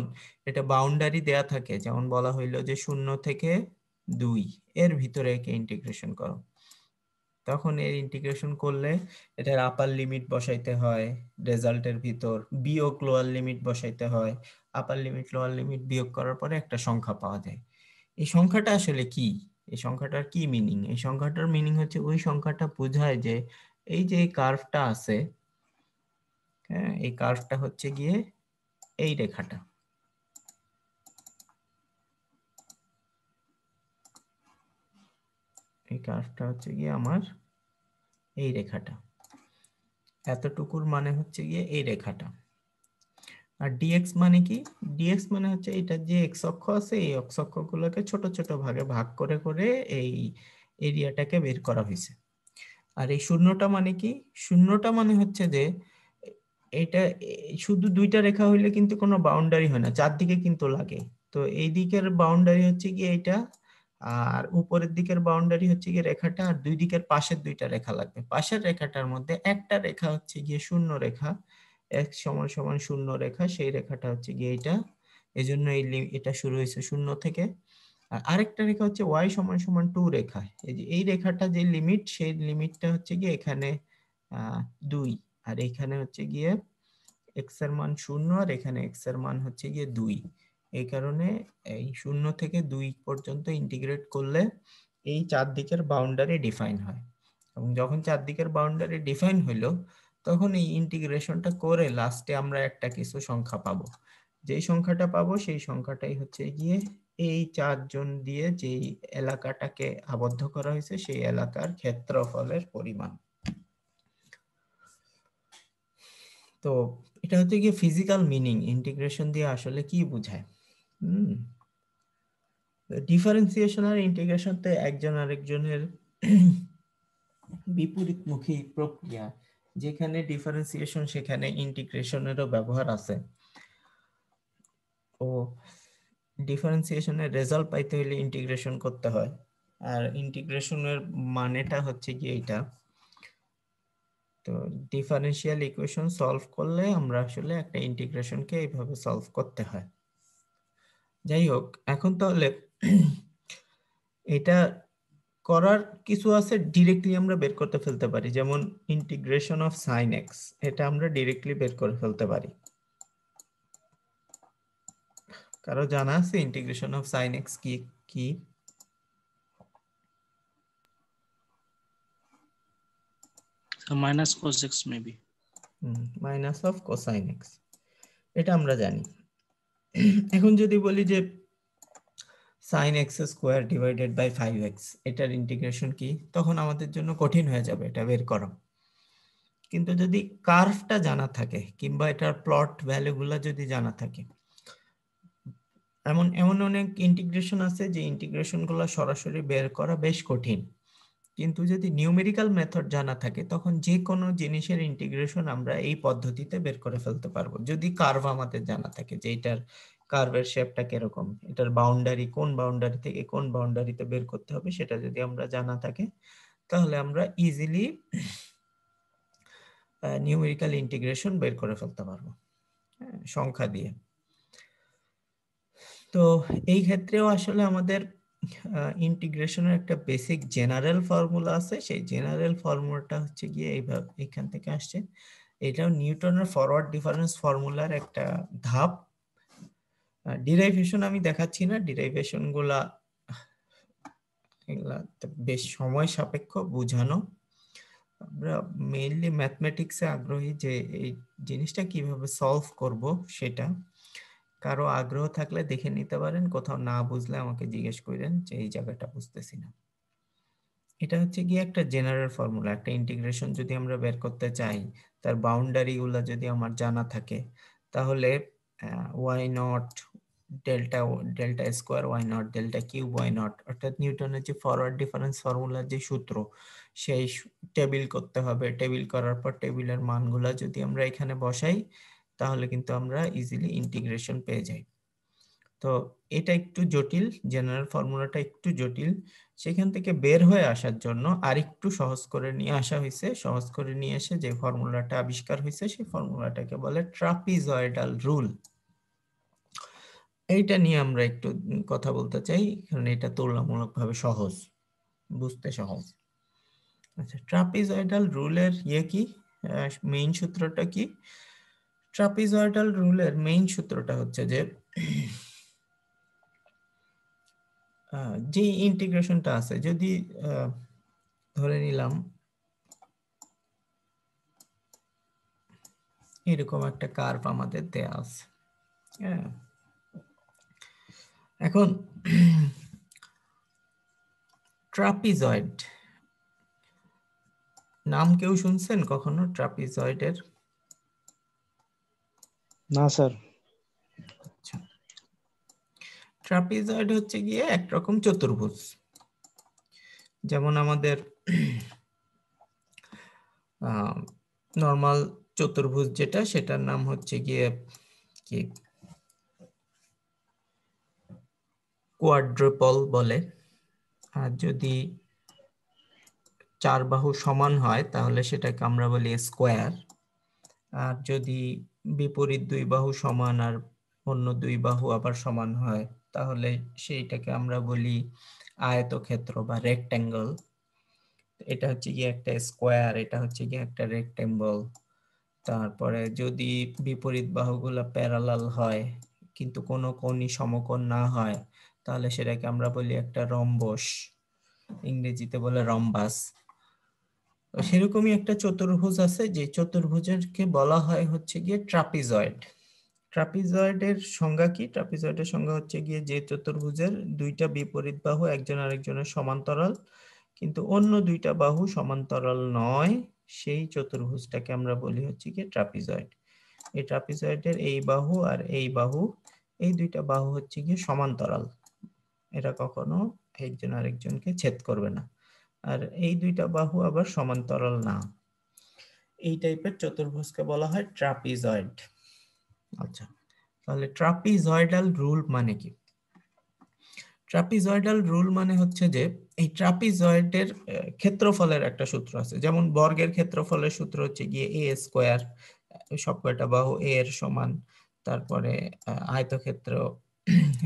এটা বাউন্ডারি দেয়া থাকে, যেমন বলা হইলো যে 0 থেকে 2 এর ভিতরে একে ইন্টিগ্রেশন করো, তখন এর ইন্টিগ্রেশন করলে এটার আপার লিমিট বসাইতে হয় রেজাল্টের ভিতর, বিয়োগ লোয়ার লিমিট বসাইতে হয়, আপার লিমিট লোয়ার লিমিট বিয়োগ করার পরে একটা সংখ্যা পাওয়া যায়। এই সংখ্যাটা আসলে কি? এই সংখ্যাটার কি মিনিং? এই সংখ্যাটার মিনিং হচ্ছে ওই সংখ্যাটা বোঝায় যে এই যে কার্ভটা আছে, হ্যাঁ, এই কার্ভটা হচ্ছে গিয়ে এই রেখাটা, এই কার্ভটা হচ্ছে গিয়ে আমার এই রেখাটা, এতটুকুর মানে হচ্ছে গিয়ে এই রেখাটা। আর ডিএক্স মানে কি? ডিএক্স মানে হচ্ছে এটা যে এক্স অক্ষ আছে, এই এক্স অক্ষগুলোকে ছোট ছোট ভাগে ভাগ করে করে এই এরিয়াটাকে বের করা হয়েছে। আর এই শূন্যটা মানে কি? শূন্যটা মানে হচ্ছে যে এটা শুধু দুইটা রেখা হইলে কিন্তু কোনো বাউন্ডারি হয় না, চারদিকে কিন্তু লাগে। তো এই দিকের বাউন্ডারি হচ্ছে কি এইটা, আর উপরের দিকের বাউন্ডারি হচ্ছে গিয়ে রেখাটা, আর দুই দিকের পাশের দুইটা রেখা লাগবে। পাশের রেখাটার মধ্যে একটা রেখা হচ্ছে গিয়ে শূন্য রেখা, x সমান সমান শূন্য রেখা, সেই রেখাটা হচ্ছে গিয়ে এটা, এই জন্য এটা শুরু হয়েছে শূন্য থেকে। আর আরেকটা রেখা হচ্ছে y সমান সমান 2 রেখা, এই যে এই রেখাটা যে লিমিট, সেই লিমিটটা হচ্ছে গিয়ে এখানে 2, আর এখানে হচ্ছে গিয়ে x এর মান 0 আর এখানে x এর মান হচ্ছে গিয়ে 2। এই কারণে এই 0 থেকে 2 পর্যন্ত ইন্টিগ্রেট করলে এই চারদিকের বাউন্ডারি ডিফাইন হয়। এবং যখন চারদিকের বাউন্ডারি ডিফাইন হইলো, তখন এই ইন্টিগ্রেশনটা করে লাস্টে আমরা একটা কিছু সংখ্যা পাবো। যেই সংখ্যাটা পাবো সেই সংখ্যাটাই হচ্ছে গিয়ে এই চারজন দিয়ে যেই এলাকাটাকে আবদ্ধ করা হয়েছে সেই এলাকার ক্ষেত্রফলের পরিমাণ। তো এটা হচ্ছে গিয়ে ফিজিক্যাল মিনিং, ইন্টিগ্রেশন দিয়ে আসলে কি বোঝায়। ডিফারেন্সিয়েশন আর ইন্টিগ্রেশন তো একজন আরেকজনের বিপরীতমুখী প্রক্রিয়া, যেখানে ডিফারেন্সিয়েশন সেখানে ইন্টিগ্রেশনেরও ব্যবহার আছে। ও ডিফারেন্সিয়েশনের রেজাল্ট পাইতে হলে ইন্টিগ্রেশন করতে হয়, আর ইন্টিগ্রেশনের মানেটা হচ্ছে কি এটা। তো ডিফারেন্সিয়াল ইকুয়েশন সলভ করলে আমরা আসলে একটা ইন্টিগ্রেশনকে এইভাবে সলভ করতে হয়। যাই হোক, এখন তাহলে এটা করার কিছু আছে ডিরেক্টলি আমরা বের করতে ফেলতে পারি, যেমন ইন্টিগ্রেশন অফ সাইন এক্স, এটা আমরা ডিরেক্টলি বের করে ফেলতে পারি। কারো জানা আছে ইন্টিগ্রেশন অফ সাইন এক্স কি কি?
minus cos x maybe.
Minus of cosine x, এটা আমরা জানি। এখন যদি বলি যে sine x square divided by 5x, এটার ইন্টিগ্রেশন কি, তখন আমাদের জন্য কঠিন হয়ে যাবে এটা বের করা। কিন্তু যদি কার্ভটা জানা থাকে কিংবা এটার প্লট ভ্যালুগুলো যদি জানা থাকে, এমন এমন অনেক ইন্টিগ্রেশন আছে যে ইন্টিগ্রেশনগুলো সরাসরি বের করা বেশ কঠিন, কিন্তু যদি নিউমেরিক্যাল মেথড জানা থাকে তখন যে কোনো জিনিসের ইন্টিগ্রেশন আমরা এই পদ্ধতিতে বের করে ফেলতে পারবো, যদি কার্ভ আমাদের জানা থাকে যে এটার কার্ভের শেপটা কিরকম, এটার বাউন্ডারি কোন বাউন্ডারি থেকে কোন বাউন্ডারিতে বের করতে হবে সেটা যদি আমরা জানা থাকে, তাহলে আমরা ইজিলি নিউমেরিক্যাল ইন্টিগ্রেশন বের করে ফেলতে পারবো সংখ্যা দিয়ে। তো এই ক্ষেত্রেও আসলে আমাদের ইন্টিগ্রেশনের একটা বেসিক জেনারেল ফর্মুলা আছে, সেই জেনারেল ফর্মুলাটা হচ্ছে গিয়ে এইভাবে এখান থেকে আসছে। এটাও নিউটনের ফরওয়ার্ড ডিফারেন্স ফর্মুলার একটা ধাপ। ডিরাইভেশন আমি দেখাচ্ছি না, ডিরাইভেশন গুলা এগুলা বেশ সময় সাপেক্ষ বোঝানো। আমরা মেইনলি ম্যাথমেটিক্সে আগ্রহী যে এই জিনিসটা কিভাবে সলভ করব সেটা। কারো আগ্রহ থাকলে দেখে নিতে পারেন, কোথাও না বুঝলে আমাকে জিজ্ঞেস করেন যে এই জায়গাটা বুঝতেছি না। এটা হচ্ছে কি একটা জেনারেল ফর্মুলা, একটা ইন্টিগ্রেশন যদি আমরা বের করতে চাই, তার বাউন্ডারি গুলা যদি আমার জানা থাকে, তাহলে y nought delta delta square y nought delta cube y nought, অর্থাৎ নিউটনের যে ফরওয়ার্ড ডিফারেন্স ফর্মুলার যে সূত্র, সেই টেবিল করতে হবে। টেবিল করার পর টেবিলের মানগুলা যদি আমরা এখানে বসাই, তাহলে কিন্তু আমরা ইজিলি ইন্টিগ্রেশন পেয়ে যাই। তো এটা একটু জটিল, জেনারেল ফর্মুলাটা একটু জটিল, সেখান থেকে বের হয়ে আসার জন্য আরেকটু সহজ করে নিয়ে আসা হয়েছে। সহজ করে নিয়ে এসে যে ফর্মুলাটা আবিষ্কার হয়েছে সেই ফর্মুলাটাকে বলে ট্রাপিজয়েডাল রুল। এইটা নিয়ে আমরা একটু কথা বলতে চাই, কারণ এটা তুলনামূলকভাবে সহজ, বুঝতে সহজ। আচ্ছা, ট্রাপিজয়েডাল রুলের কি মেইন সূত্রটা কি? ট্রাপিজয়েডাল রুলের মেইন সূত্রটা হচ্ছে যে যে ইন্টিগ্রেশনটা আছে, যদি ধরে নিলাম এরকম একটা কার্ভ আমাদের দেয়া আছে, হ্যাঁ, এখন ট্রাপিজয়েড নাম কেউ শুনছেন কখনো ট্রাপিজয়েডের?
না স্যার।
আচ্ছা, ট্রাপিজয়েড হচ্ছে গিয়ে একরকম চতুর্ভুজ, যেমন আমাদের নর্মাল চতুর্ভুজ যেটা, সেটার নাম হচ্ছে গিয়ে কি কোয়াড্রুপল বলে। আর যদি চার বাহু সমান হয় তাহলে সেটাকে আমরা বলি স্কোয়ার। আর যদি বিপরীত দুই বাহু সমান আর অন্য দুই বাহু আবার সমান হয়, তাহলে সেইটাকে আমরা বলি আয়তক্ষেত্র বা রেক্ট্যাঙ্গল। এটা হচ্ছে কি একটা স্কোয়ার, এটা হচ্ছে কি একটা রেক্ট্যাঙ্গল। তারপরে যদি বিপরীত বাহুগুলো প্যারালাল হয় কিন্তু কোনো কোণই সমকোণ না হয়, তাহলে সেটাকে আমরা বলি একটা রম্বস, ইংরেজিতে বলে রম্বাস। সেরকমই একটা চতুর্ভুজ আছে, যে চতুর্ভুজকে বলা হয় হচ্ছে গিয়ে ট্রাপিজয়েড। ট্রাপিজয়েডের সংজ্ঞা কি? ট্রাপিজয়েডের সংজ্ঞা হচ্ছে গিয়ে যে চতুর্ভুজের দুইটা বিপরীত বাহু একজন আরেকজনের সমান্তরাল কিন্তু অন্য দুইটা বাহু সমান্তরাল নয়, সেই চতুর্ভুজটাকে আমরা বলি হচ্ছে গিয়ে ট্রাপিজয়েড। এই ট্রাপিজয়েডের এই বাহু আর এই বাহু, এই দুইটা বাহু হচ্ছে গিয়ে সমান্তরাল, এরা কখনো একজন আরেকজনকে ছেদ করবে না। আর এই দুইটা বাহু আবার সমান্তরাল না। এই টাইপের চতুর্ভুজকে বলা হয় ট্রাপিজয়েড। আচ্ছা, তাহলে ট্রাপিজয়েডাল রুল মানে কি? ট্রাপিজয়েডাল রুল মানে হচ্ছে যে এই ট্রাপিজয়েডের ক্ষেত্রফলের একটা সূত্র আছে। যেমন বর্গের ক্ষেত্রফলের সূত্র হচ্ছে গিয়ে এ স্কোয়ার, সব কয়টা বাহু এ এর সমান। তারপরে আয়তক্ষেত্র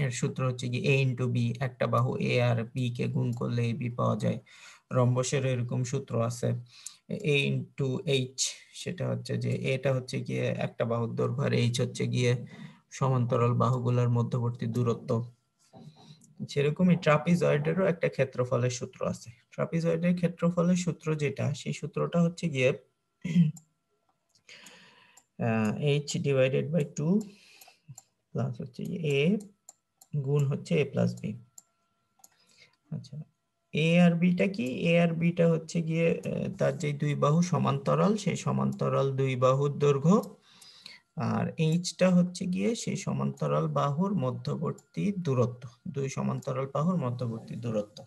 এর সূত্র হচ্ছে গিয়ে এ ইন্টু বি, একটা বাহু এ আর বি কে গুণ করলে এ বি পাওয়া যায়। রম্বসের এরকম সূত্র আছে এ ইন্টু এইচ, সেটা হচ্ছে যে এটা হচ্ছে গিয়ে একটা বাহুর দৈর্ঘ্য আর এইচ হচ্ছে গিয়ে সমান্তরাল বাহুগুলোর মধ্যবর্তী দূরত্ব। সেরকমই ট্রাপিজয়েডেরও একটা ক্ষেত্রফলের সূত্র আছে। ট্রাপিজয়েডের ক্ষেত্রফলের সূত্র যেটা, সেই সূত্রটা হচ্ছে গিয়ে h ডিভাইডেড বাই 2 প্লাস হচ্ছে a গুণ হচ্ছে a প্লাস b। আচ্ছা, a আর b টা কি? a আর b টা হচ্ছে গিয়ে তার যে দুই বাহু সমান্তরাল, সেই সমান্তরাল দুই বাহুর দৈর্ঘ্য আর এইচটা হচ্ছে গিয়ে সেই সমান্তরাল বাহুর মধ্যবর্তী দূরত্ব, দুই সমান্তরাল বাহুর মধ্যবর্তী দূরত্ব।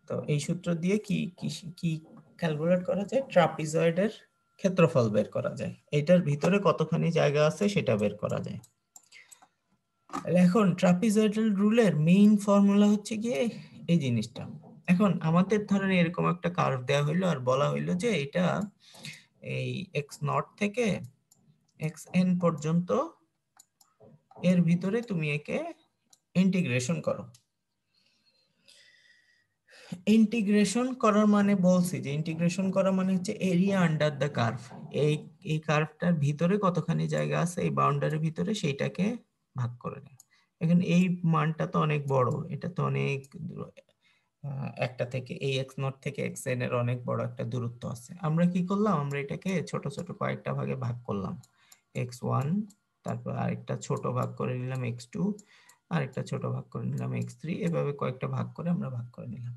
তো এই সূত্র দিয়ে কি কি কি ক্যালকুলেট করা যায়? ট্রাপিজয়েডের ক্ষেত্রফল বের করা যায়, এটার ভিতরে কতখানি জায়গা আছে সেটা বের করা যায়। এখন ট্রাপিজয়েডাল রুলের মেইন ফর্মুলা হচ্ছে গিয়ে এই জিনিসটা। এখন আমাদের ধরেন এরকম একটা কার্ভ দেওয়া হইলো আর বলা হইলো যে এটা এই এক্স নট থেকে এক্স এন পর্যন্ত এর ভিতরে তুমি একে ইন্টিগ্রেশন করো। ইন্টিগ্রেশন করার মানে বলছি যে ইন্টিগ্রেশন করা মানে হচ্ছে এরিয়া আন্ডার দ্য কার্ভ। এই এই কার্ভটার ভিতরে কতখানি জায়গা আছে এই বাউন্ডারির ভিতরে সেইটাকে ভাগ করে নেয়। এখন এই মানটা তো অনেক বড়, এটা তো অনেক একটা থেকে এই এক্স নট থেকে এক্স এন এর অনেক বড় একটা দূরত্ব আছে। আমরা কি করলাম, আমরা এটাকে ছোট ছোট কয়েকটা ভাগে ভাগ করলাম। এক্স ওয়ান, তারপর আরেকটা ছোট ভাগ করে নিলাম এক্স টু, আরেকটা ছোট ভাগ করে নিলাম এক্স থ্রি, এভাবে কয়েকটা ভাগ করে আমরা ভাগ করে নিলাম।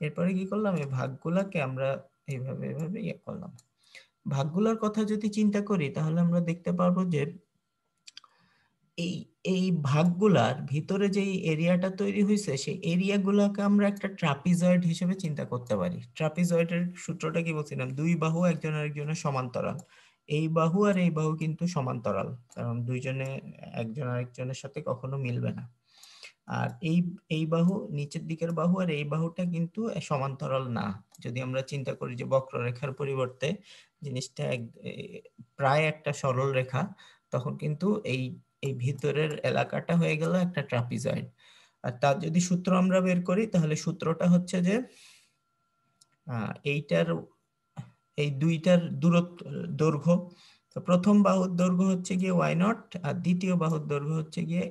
এরপরে কি করলাম, এই ভাগগুলাকে আমরা এইভাবে এইভাবে ইয়ে করলাম। ভাগগুলোর কথা যদি চিন্তা করি তাহলে আমরা দেখতে পারবো যে এই এই ভাগগুলার ভিতরে যে এরিয়াটা তৈরি হয়েছে সেই এরিয়াগুলোকে আমরা একটা ট্রাপিজয়েড হিসেবে চিন্তা করতে পারি। ট্রাপিজয়েডের সূত্রটা কি বলছিলাম, দুই বাহু একজন আরেকজনের সমান্তরাল। এই বাহু আর এই বাহু কিন্তু সমান্তরাল, কারণ দুইজনে একজন আরেকজনের সাথে কখনো মিলবে না। আর এই এই বাহু নিচের দিকের বাহু আর এই বাহুটা কিন্তু সমান্তরাল না। যদি আমরা চিন্তা করি যে বক্ররেখার পরিবর্তে জিনিসটা প্রায় একটা সরল রেখা, তখন কিন্তু এই এই ভিতরের এলাকাটা হয়ে গেল একটা ট্রাপিজয়েড। আর তার যদি সূত্র আমরা বের করি তাহলে সূত্রটা হচ্ছে যে এইটার এই দুইটার দূরত্ব দৈর্ঘ্য, তো প্রথম বাহুর দৈর্ঘ্য হচ্ছে গিয়ে ওয়াই নট, আর দ্বিতীয় বাহুর দৈর্ঘ্য হচ্ছে গিয়ে,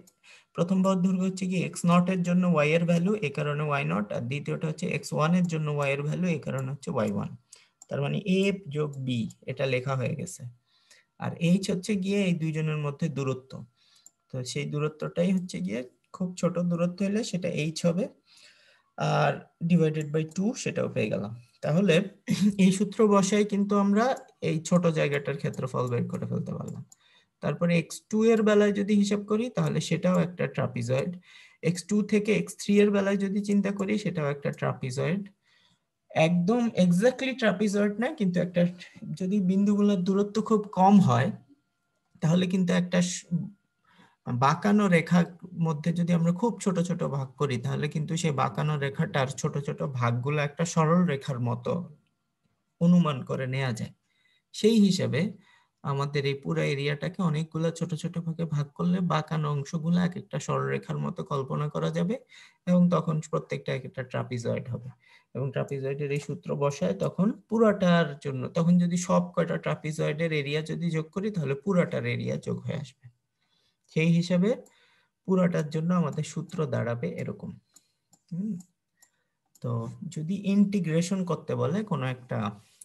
প্রথম বাহুর দৈর্ঘ্য হচ্ছে গিয়ে এক্স নট এর জন্য ওয়াই এর ভ্যালু, এই কারণে ওয়াই নট, আর দ্বিতীয়টা হচ্ছে এক্স ওয়ান এর জন্য ওয়াই এর ভ্যালু, এই কারণে হচ্ছে ওয়াই ওয়ান। তার মানে এ যোগ বি এটা লেখা হয়ে গেছে। আর এইচ হচ্ছে গিয়ে এই দুইজনের মধ্যে দূরত্ব, তো সেই দূরত্বটাই হচ্ছে গিয়ে খুব ছোট দূরত্ব হলে সেটা এইচ হবে, আর ডিভাইডেড বাই 2 সেটাও পেয়ে গেলাম। তাহলে এই সূত্র বসাই কিন্তু আমরা এই ছোট জায়গাটার ক্ষেত্রফল বের করে ফেলতে পারলাম। তারপরে x2 এর বেলায় যদি হিসাব করি তাহলে সেটাও একটা ট্রাপিজয়েড। x2 থেকে x3 এর বেলায় যদি চিন্তা করি সেটাও একটা ট্রাপিজয়েড। একদম এক্স্যাক্টলি ট্রাপিজয়েড না, কিন্তু একটা, যদি বিন্দুগুলোর দূরত্ব খুব কম হয় তাহলে কিন্তু একটা বাঁকানো রেখার মধ্যে যদি আমরা খুব ছোট ছোট ভাগ করি তাহলে কিন্তু সেই বাঁকানো রেখাটার ছোট ছোট ভাগগুলো একটা সরল রেখার মতো অনুমান করে নেওয়া যায়। সেই হিসাবে আমাদের এই পুরো এরিয়াটাকে অনেকগুলো ছোট ছোট ভাগে ভাগ করলে বাঁকানো অংশগুলো এক একটা সরলরেখার মতো কল্পনা করা যাবে, এবং তখন প্রত্যেকটা এক একটা ট্রাপিজয়েড হবে। এবং ট্রাপিজয়েডের এই সূত্র বসায় তখন পুরাটার জন্য, তখন যদি সব কয়টা ট্রাপিজয়েডের এরিয়া যদি যোগ করি তাহলে পুরাটার এরিয়া যোগ হয়ে আসবে। সেই হিসাবে পুরাটার জন্য আমাদের সূত্র দাঁড়াবে এরকম। তো যদি ইন্টিগ্রেশন করতে বলে কোনো একটা,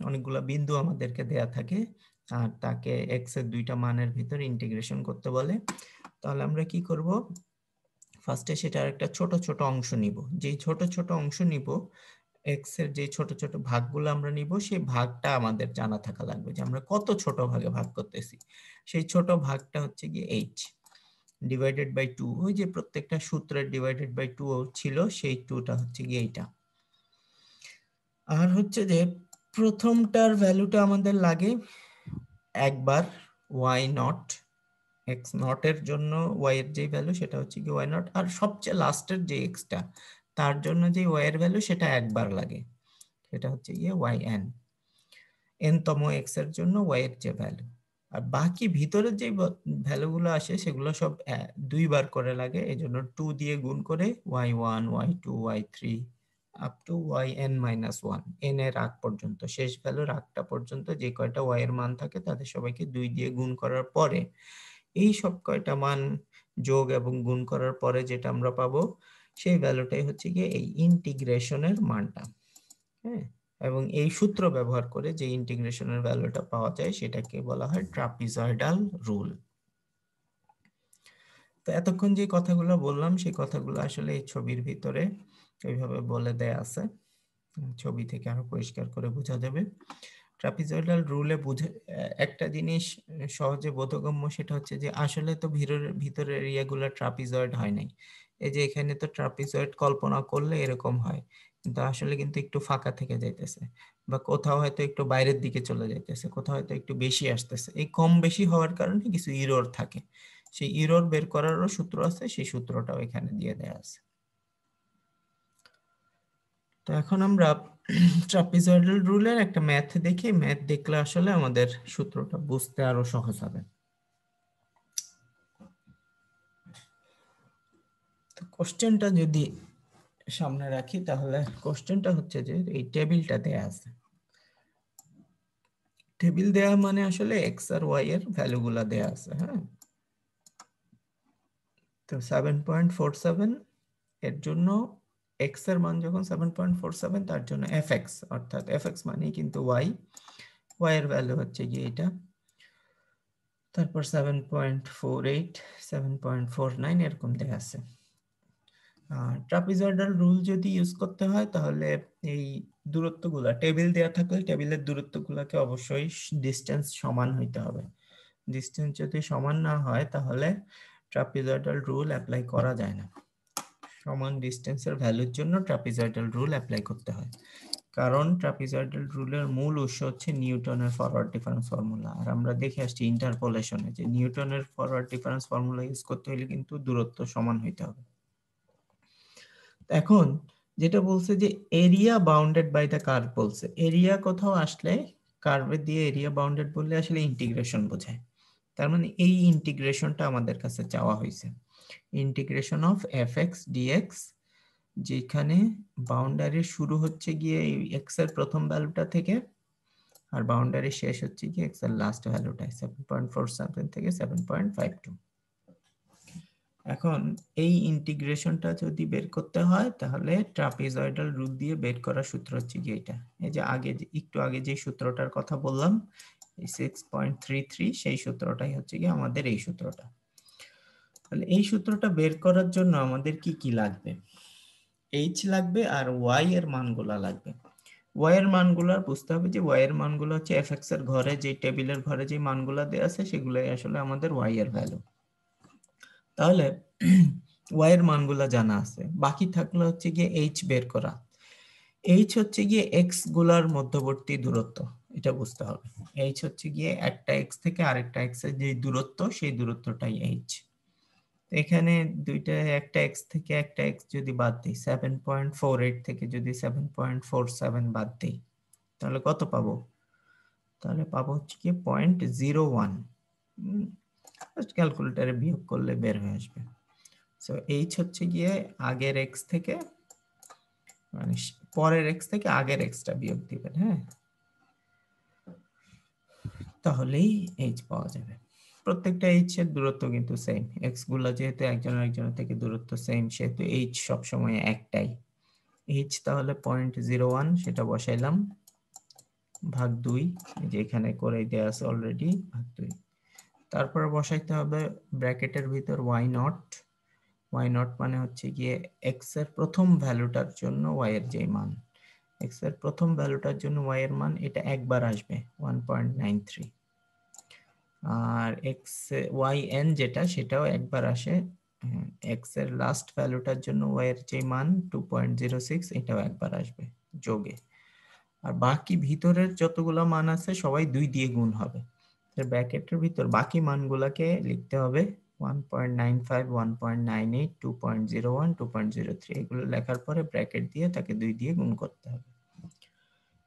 অনেকগুলা বিন্দু আমাদেরকে দেয়া থাকে আর তাকে এক্স এর দুইটা মানের ভিতর ইন্টিগ্রেশন করতে বলে, তাহলে আমরা কি করব, ফার্স্টে সেটার একটা ছোট ছোট অংশ নিব। যেই ছোট ছোট অংশ নিব, এক্স এর যে ছোট ছোট ভাগগুলো আমরা নিব সেই ভাগটা আমাদের জানা থাকা লাগবে যে আমরা কত ছোট ভাগে ভাগ করতেছি। সেই ছোট ভাগটা হচ্ছে গিয়ে এইচ ডিভাইডেড বাই 2, ওই যে প্রত্যেকটা সূত্রের ডিভাইডেড বাই 2 ছিল, সেই 2টা হচ্ছে গিয়ে এইটা। আর হচ্ছে যে প্রথমটার ভ্যালুটা আমাদের লাগে একবার ওয়াই নট, এক্স নট এর জন্য ওয়াই এর যে ভ্যালু সেটা হচ্ছে কি ওয়াই নট, আর সবচেয়ে লাস্টের যে এক্সটা তার জন্য যে ওয়াই এর ভ্যালু সেটা একবার লাগে, সেটা হচ্ছে গিয়ে ওয়াই এন, এন তম এক্স এর জন্য ওয়াই এর যে ভ্যালু। আর বাকি ভিতরের যে ভ্যালুগুলো আসে সেগুলো সব দুইবার করে লাগে, এই জন্য 2 দিয়ে গুণ করে y one, Y two, y three up to y n minus one, n এর আগ পর্যন্ত, শেষ ভ্যালুর আগটা পর্যন্ত যে কয়টা ওয়াই এর মান থাকে তাদের সবাইকে 2 দিয়ে গুণ করার পরে এই সব কয়টা মান যোগ এবং গুণ করার পরে যেটা আমরা পাবো সেই ভ্যালুটাই হচ্ছে গিয়ে এই ইন্টিগ্রেশনের মানটা। হ্যাঁ, এবং এই সূত্র ব্যবহার করে যে ইন্টিগ্রেশনের ভ্যালুটা পাওয়া যায় সেটাকে বলা হয় ট্রাপিজয়েডাল রুল। তো এতক্ষণ যে কথাগুলো বললাম সেই কথাগুলো আসলে এই ছবির ভিতরে এইভাবে বলে দেয়া আছে, ছবি থেকে আরো পরিষ্কার করে বোঝা যাবে। ট্রাপিজয়েডাল রুলে বুঝে একটা জিনিস সহজে বোধগম্য, সেটা হচ্ছে যে আসলে তো ভিতরের এরিয়াগুলো ট্রাপিজয়েড হয় নাই। এই যে এখানে তো ট্রাপিজয়েড কল্পনা করলে এরকম হয়, কিন্তু আসলে কিন্তু একটু ফাঁকা থেকে যাইতেছে, বা কোথাও হয়তো একটু বাইরের দিকে চলে যাইতেছে, কোথাও হয়তো একটু বেশি আসতেছে। এই কম বেশি হওয়ার কারণে কিছু ইরর থাকে, সেই ইরর বের করারও সূত্র আছে, সেই সূত্রটাও এখানে দিয়ে দেওয়া আছে। তো এখন আমরা ট্রাপিজয়েডাল রুলের একটা ম্যাথ দেখি, ম্যাথ দেখলে আসলে আমাদের সূত্রটা বুঝতে আরো সহজ হবে। তো কোশ্চেনটা যদি সামনে রাখি, তাহলে কোশ্চেনটা হচ্ছে যে এই টেবিলটা দেয়া আছে। টেবিল দেয়া মানে আসলে এক্স আর ওয়াই এর ভ্যালুগুলা দেয়া আছে। হ্যাঁ, তো 7.47 এর জন্য এক্স এর মান যখন 7.47, তার জন্য এফ এক্স, অর্থাৎ এফ এক্স মানে কিন্তু ওয়াই, ওয়াই এর ভ্যালু হচ্ছে কি এটা, তারপর 7.48, 7.49 এরকম দেয়া আছে। ট্রাপিজয়েডাল রুল যদি ইউজ করতে হয়, তাহলে এই দূরত্বগুলা টেবিল দেয়া থাকলে টেবিলের দূরত্বগুলোকে অবশ্যই ডিসটেন্স সমান হইতে হবে। ডিসটেন্স যদি সমান না হয়, তাহলে ট্রাপিজয়েডাল রুল অ্যাপ্লাই করা যায় না। সমান ডিসটেন্সের ভ্যালুর জন্য ট্রাপিজয়েডাল রুল অ্যাপ্লাই করতে হয়, কারণ ট্রাপিজয়েডাল রুলের মূল উৎস হচ্ছে নিউটনের ফরওয়ার্ড ডিফারেন্স ফর্মুলা। আর আমরা দেখে আসছি ইন্টারপোলেশনে যে নিউটনের ফরওয়ার্ড ডিফারেন্স ফর্মুলা ইউজ করতে হলে কিন্তু দূরত্ব সমান হইতে হবে। এখন যেটা বলছে যে area bounded by the curve বলছে, এরিয়া কোথাও আসলে কার্ভে দিয়ে এরিয়া বাউন্ডেড বললে আসলে ইন্টিগ্রেশন বোঝায়। তার মানে এই ইন্টিগ্রেশনটা আমাদের কাছে চাওয়া হয়েছে, integration of f x dx, যেখানে বাউন্ডারি শুরু হচ্ছে গিয়ে এক্স এর প্রথম ভ্যালুটা থেকে, আর বাউন্ডারি শেষ হচ্ছে গিয়ে এক্স এর লাস্ট ভ্যালুটা 7.47 থেকে 7.52। এখন এই ইন্টিগ্রেশনটা যদি বের করতে হয়, তাহলে ট্রাপিজয়েডাল রুল দিয়ে বের করার সূত্র হচ্ছে কি এটা, এই যে একটু আগে যে সূত্রটার কথা বললাম, এই 6.33, সেই সূত্রটাই হচ্ছে কি আমাদের এই সূত্রটা। তাহলে এই সূত্রটা বের করার জন্য আমাদের কি কি লাগবে, এইচ লাগবে আর ওয়াই এর মানগুলা লাগবে। ওয়াই এর মানগুলা বুঝতে হবে যে ওয়াই এর মানগুলো হচ্ছে এফ এক্স এর ঘরে, যে টেবিলের ঘরে যে মানগুলা দেয়া আছে সেগুলাই আসলে আমাদের ওয়াই এর ভ্যালু। তাহলে ওয়াই এর মানগুলা জানা আছে, বাকি থাকলো হচ্ছে গিয়ে এইচ বের করা। এইচ হচ্ছে গিয়ে এক্স গুলার মধ্যবর্তী দূরত্ব, এটা বুঝতে হবে। এইচ হচ্ছে গিয়ে একটা এক্স থেকে আরেকটা এক্স এর যে দূরত্ব, সেই দূরত্বটাই এইচ। এখানে দুইটা, একটা এক্স থেকে একটা এক্স যদি বাদ দিই, 7.48 থেকে যদি 7.47 বাদ দিই, তাহলে কত পাবো? তাহলে পাবো হচ্ছে কি 0.01। ক্যালকুলেটারে বিয়োগ করলে বের হয়ে আসবে। সো এইচ হচ্ছে গিয়ে আগের এক্স থেকে, মানে পরের এক্স থেকে আগের এক্সটা বিয়োগ দিবেন। হ্যাঁ, তাহলেই এইচ পাওয়া যাবে। প্রত্যেকটা এইচ এর দূরত্ব কিন্তু সেম, এক্স গুলা যেহেতু একজন আরেকজনের থেকে দূরত্ব সেম, সেহেতু এইচ সবসময় একটাই। এইচ তাহলে 0.01, সেটা বসাইলাম, ভাগ 2, যে এখানে করে দেওয়া আছে অলরেডি, ভাগ 2। তারপরে বসাইতে হবে ব্র্যাকেটের ভিতর ওয়াই নট। ওয়াই নট মানে হচ্ছে গিয়ে এক্স এর প্রথম ভ্যালুটার জন্য ওয়াই এর যে মান, এক্স এর প্রথম ভ্যালুটার জন্য ওয়াই এর মান, এটা একবার আসবে 1.93। আর এক্স ওয়াই এন যেটা, সেটাও একবার আসে। এক্স এর লাস্ট ভ্যালুটার জন্য ওয়াই এর যে মান 2.06, এটাও একবার আসবে যোগে। আর বাকি ভিতরের যতগুলো মান আছে সবাই 2 দিয়ে গুণ হবে। ব্র্যাকেটের ভিতর বাকি মানগুলোকে লিখতে হবে 1.95, 1.98, 2.01, 2.03, এগুলো লেখার পরে ব্র্যাকেট দিয়ে তাকে 2 দিয়ে গুণ করতে হবে।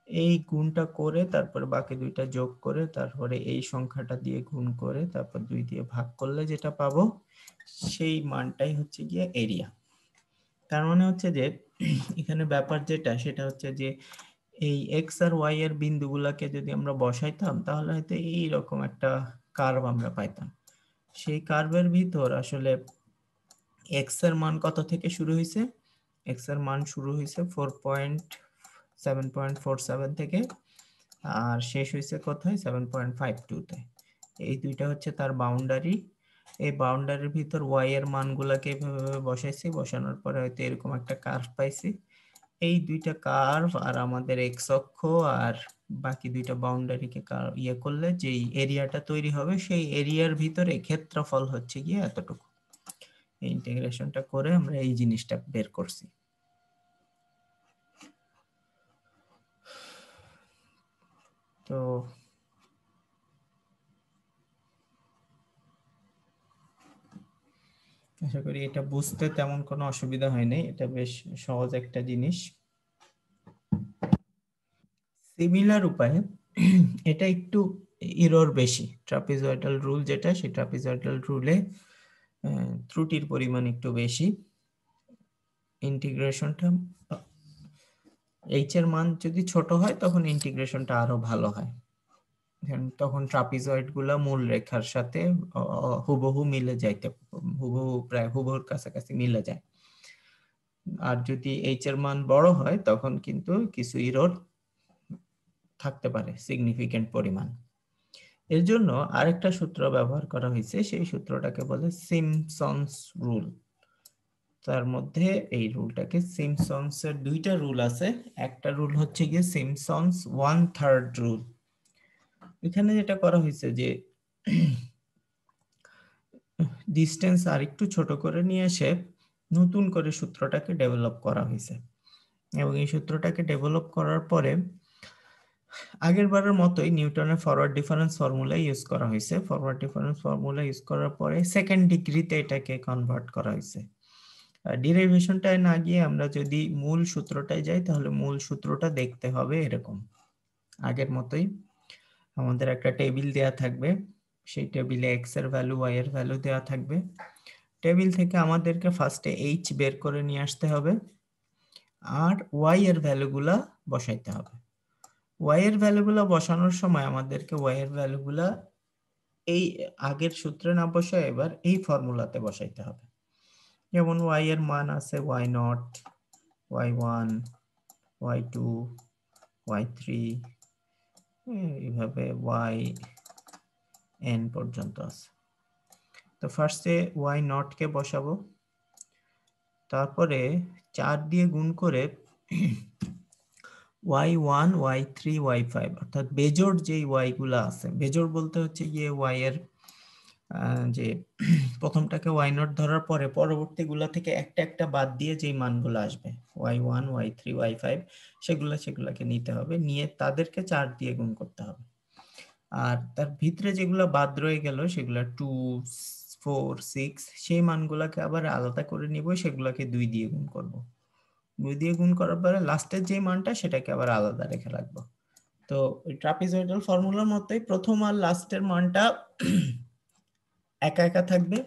এই গুণটা করে তারপরে বাকি দুইটা যোগ করে তারপরে এই সংখ্যাটা দিয়ে গুণ করে তারপর 2 দিয়ে ভাগ করলে যেটা পাবো, সেই মানটাই হচ্ছে গিয়ে এরিয়া। তার মানে হচ্ছে যে এখানে ব্যাপার যেটা, সেটা হচ্ছে যে এই এক্স আর ওয়াই এর বিন্দুগুলাকে যদি আমরা বসাইতাম, তাহলে হয়তো এইরকম একটা কার্ভ আমরা পাইতাম। সেই কার্ভের ভিতর আসলে এক্স এর মান কত থেকে শুরু হয়েছে, এক্স এর মান শুরু হয়েছে 7.47 থেকে, আর শেষ হয়েছে কোথায়, 7.52 তে। এই দুইটা হচ্ছে তার বাউন্ডারি। এই বাউন্ডারির ভিতর ওয়াই এর মানগুলাকে এভাবে বসাইছি, বসানোর পরে হয়তো এরকম একটা কার্ভ পাইছি। এই দুইটা কার্ভ আর আমাদের এক্স অক্ষ আর বাকি দুইটা বাউন্ডারিকে ইয়ে করলে যেই এরিয়াটা তৈরি হবে সেই এরিয়ার ভিতরে ক্ষেত্রফল হচ্ছে গিয়ে এতটুকু। এই ইন্টিগ্রেশনটা করে আমরা এই জিনিসটা বের করছি। তো আশা করি এটা বুঝতে তেমন কোনো অসুবিধা হয়নি, এটা বেশ সহজ একটা জিনিস। সিমিলার উপায়ে এটা একটু এরর বেশি, ট্রাপিজয়েডাল রুল যেটা, সেই ট্রাপিজয়েডাল রুলে ত্রুটির পরিমাণ একটু বেশি। ইন্টিগ্রেশনটা এইচ এর মান যদি ছোট হয় তখন ইন্টিগ্রেশনটা আরো ভালো হয়, তখন ট্রাপিজয়েড গুলা মূল রেখার সাথে হুবহু মিলে যাইতে, হুবহু প্রায় হুবহুর কাছাকাছি মিলে যায়। আর যদি এইচ এর মান বড় হয় তখন কিন্তু কিছু এরর থাকতে পারে সিগনিফিকেন্ট পরিমাণ। এর জন্য আরেকটা সূত্র ব্যবহার করা হয়েছে, সেই সূত্রটাকে বলে সিমপসনস রুল। তার মধ্যে এই রুলটাকে সিমপসনস এর দুইটা রুল আছে, একটা রুল হচ্ছে গিয়ে সিমপসনস 1/3 রুল। এখানে যেটা করা হয়েছে যে ডিসটেন্স আর একটু ছোট করে নিয়ে এসে নতুন করে সূত্রটাকে ডেভেলপ করা হয়েছে, এবং এই সূত্রটাকে ডেভেলপ করার পরে আগের বারের মতোই নিউটনের ফরওয়ার্ড ডিফারেন্স ফর্মুলা ইউজ করা হয়েছে। ফরওয়ার্ড ডিফারেন্স ফর্মুলা ইউজ করার পরে সেকেন্ড ডিগ্রিতে এটাকে কনভার্ট করা হয়েছে। ডেরিভেশনটায় না গিয়ে আমরা যদি মূল সূত্রটায় যাই তাহলে মূল সূত্রটা দেখতে হবে এরকম, আগের মতোই আমাদের একটা টেবিল দেয়া থাকবে, সেই টেবিলে এক্স এর ভ্যালু ওয়াই এর ভ্যালু দেওয়া থাকবে। টেবিল থেকে আমাদেরকে ফার্স্টে এইচ বের করে নিয়ে আসতে হবে, আর ওয়াই এর ভ্যালুগুলা বসাইতে হবে। ওয়াই এর ভ্যালুগুলা বসানোর সময় আমাদেরকে ওয়াই এর ভ্যালুগুলা এই আগের সূত্রে না বসায় এবার এই ফর্মুলাতে বসাইতে হবে। যেমন ওয়াই এর মান আছে y not, Y one, Y two, y three, এইভাবে ওয়াই এন পর্যন্ত আছে। তো ফার্স্টে ওয়াই নট কে বসাবো, তারপরে 4 দিয়ে গুণ করে y one, y three, y five অর্থাৎ বেজোড় যেই ওয়াই গুলা আছে, বেজোড় বলতে হচ্ছে গিয়ে ওয়াই এর যে প্রথমটাকে ওয়াই নট ধরার পরে পরবর্তী গুলা থেকে একটা একটা বাদ দিয়ে যেই মানগুলো আসবে y one, y three, y five, সেগুলাকে নিতে হবে, নিয়ে তাদেরকে 4 দিয়ে গুণ করতে হবে। আর তার ভিতরে যেগুলো বাদ রয়ে গেল সেগুলো 2, 4, 6, সেই মানগুলাকে আবার আলাদা করে নিব, সেগুলোকে 2 দিয়ে গুণ করব। 2 দিয়ে গুণ করার পরে লাস্টের যে মানটা সেটাকে আবার আলাদা রেখে রাখবো। তো ট্রাপিজয়েডাল ফর্মুলার মতোই প্রথম আর লাস্টের মানটা একা একা থাকবে,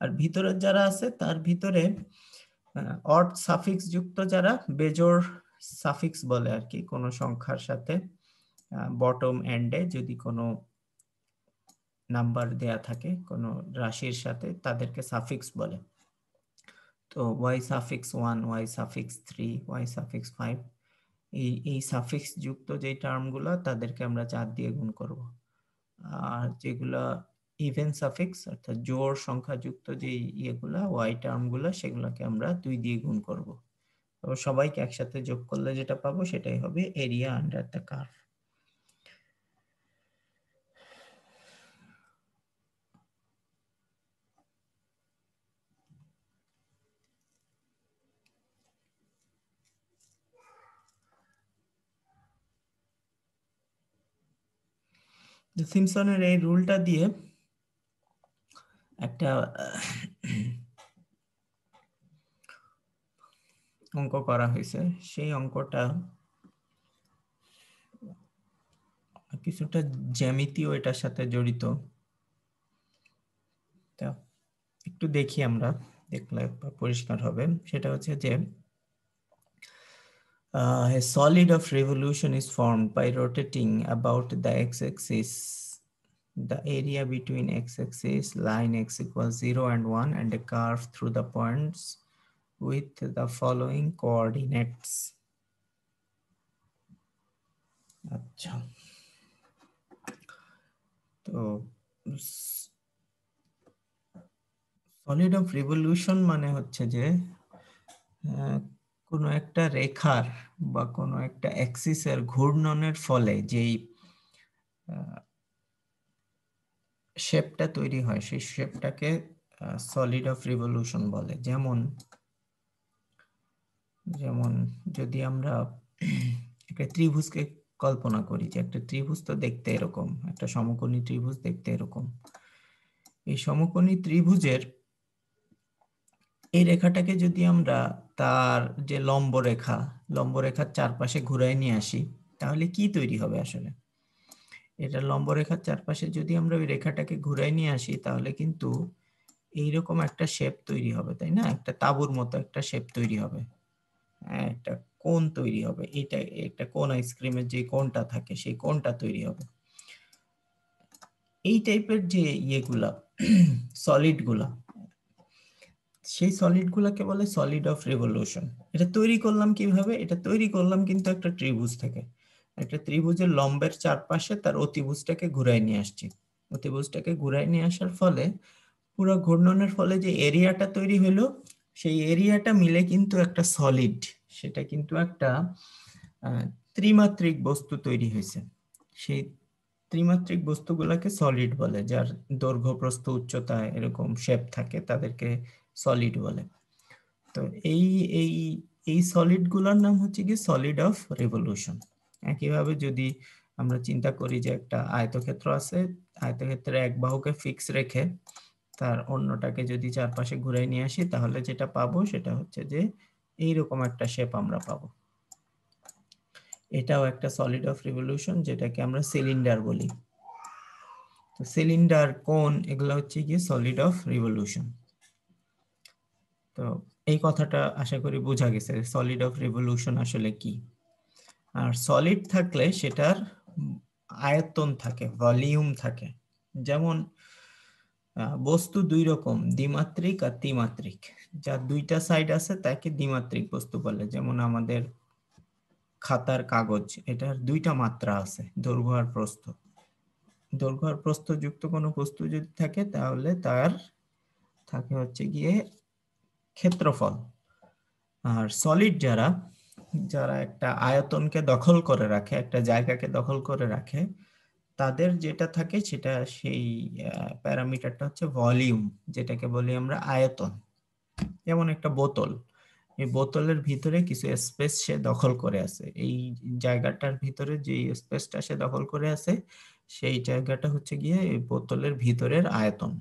আর ভিতরের যারা আছে তার ভিতরে অড সাফিক্স যুক্ত যারা, বেজোড় সাফিক্স বলে আর কি, কোনো সংখ্যার সাথে বটম এন্ডে যদি কোনো নাম্বার দেয়া থাকে কোনো রাশির সাথে, তাদেরকে সাফিক্স বলে। তো y suffix 1, y suffix 3, y suffix 5, এই সাফিক্স যুক্ত যে টার্মগুলো তাদেরকে আমরা 4 দিয়ে গুণ করব। আর যেগুলা ইভেন সাফিক্স অর্থাৎ জোড় সংখ্যা যুক্ত যে ইয়েগুলা ওয়াই টার্মগুলো, সেগুলোকে আমরা 2 দিয়ে গুণ করব। তবে সবাইকে একসাথে যোগ করলে যেটা পাবো সেটাই হবে এরিয়া আন্ডার দ্য কার্ভ। সিম্পসনের এই রুলটা দিয়ে একটা অঙ্ক করা হয়েছে, সেই অঙ্কটা কিছুটা জ্যামিতিও এটার সাথে জড়িত, তা একটু দেখি আমরা, দেখলে পরিষ্কার হবে। সেটা হচ্ছে যে a solid of revolution is formed by rotating about the x-axis. The area between x-axis, line x equals 0 and 1, and a curve through the points with the following coordinates. আচ্ছা, তো সলিড অফ রিভলিউশন মানে হচ্ছে যে কোনো একটা রেখার বা কোনো একটা অ্যাক্সিসের ঘূর্ণনের ফলে যেই শেপটা তৈরি হয় সেই শেপটাকে সলিড অফ রিভলিউশন বলে। যেমন যেমন যদি আমরা একটা ত্রিভুজকে কল্পনা করি, যে একটা ত্রিভুজ তো দেখতে এরকম, একটা সমকোণী ত্রিভুজ দেখতে এরকম। এই সমকোণী ত্রিভুজের এই রেখাটাকে যদি আমরা তার যে লম্ব রেখার চারপাশে ঘুরাই নিয়ে আসি, তাহলে কি তৈরি হবে আসলে? এটা লম্ব রেখার চারপাশে যদি আমরা ওই রেখাটাকে ঘুরাই নিয়ে আসি, তাহলে কিন্তু এইরকম একটা শেপ তৈরি হবে, তাই না? একটা তাঁবুর মতো একটা শেপ তৈরি হবে, একটা কোণ তৈরি হবে। এটা একটা কোণ, আইসক্রিমের যে কোণটা থাকে সেই কোণটা তৈরি হবে। এই টাইপের যে ইয়েগুলা সলিড গুলা, সেই সলিড গুলাকে বলে সলিড অফ রিভলিউশন। এটা তৈরি করলাম কিভাবে? এটা তৈরি করলাম কিন্তু একটা ত্রিভুজ থেকে। একটা ত্রিভুজের লম্বের চারপাশে তার অতিভুজটাকে ঘুরাই নিয়ে আসছি। অতিভুজটাকে ঘুরাই নিয়ে আসার ফলে পুরো ঘূর্ণনের ফলে যে এরিয়াটা তৈরি হলো, সেই এরিয়াটা মিলে কিন্তু একটা সলিড, সেটা কিন্তু একটা ত্রিমাত্রিক বস্তু তৈরি হয়েছে। সেই ত্রিমাত্রিক বস্তুগুলোকে সলিড বলে, যার দৈর্ঘ্য প্রস্থ উচ্চতা এরকম শেপ থাকে, তাদেরকে সলিড বলে। তো এই এই এই সলিড গুলোর নাম হচ্ছে কি সলিড অফ রিভলিউশন। একইভাবে যদি আমরা চিন্তা করি যে একটা আয়তক্ষেত্র আছে, আয়তক্ষেত্রে এক বাহুকে ফিক্স রেখে তার অন্যটাকে যদি চারপাশে ঘুরাই নিয়ে আসি, তাহলে যেটা পাবো সেটা হচ্ছে যে এইরকম একটা শেপ আমরা পাবো। এটাও একটা সলিড অফ রিভলিউশন, যেটাকে আমরা সিলিন্ডার বলি। তো সিলিন্ডার, কোণ, এগুলো হচ্ছে কি সলিড অফ রিভলিউশন। তো এই কথাটা আশা করি বোঝা গেছে সলিড অফ রিভলিউশন আসলে কি। আর সলিড থাকলে সেটার আয়তন থাকে, ভলিউম থাকে। যেমন বস্তু দুই রকম, দ্বিমাত্রিক আর ত্রিমাত্রিক। যার দুইটা সাইড আছে তাকে দ্বিমাত্রিক বস্তু বলে। যেমন আমাদের খাতার কাগজ, এটার দুইটা মাত্রা আছে, দৈর্ঘ্য আর প্রস্থ। দৈর্ঘ্য আর প্রস্থ যুক্ত কোনো বস্তু যদি থাকে, তাহলে তার থাকে হচ্ছে গিয়ে ক্ষেত্রফল। আর সলিড যারা যারা একটা আয়তনকে দখল করে রাখে, একটা জায়গাকে দখল করে রাখে, তাদের যেটা থাকে সেটা সেই প্যারামিটারটা হচ্ছে ভলিউম, যেটাকে বলি আমরা আয়তন। যেমন একটা বোতল, এই বোতলের ভিতরে কিছু স্পেস সে দখল করে আছে, এই জায়গাটার ভিতরে যে স্পেসটা সে দখল করে আছে, সেই জায়গাটা হচ্ছে গিয়ে এই বোতলের ভিতরের আয়তন।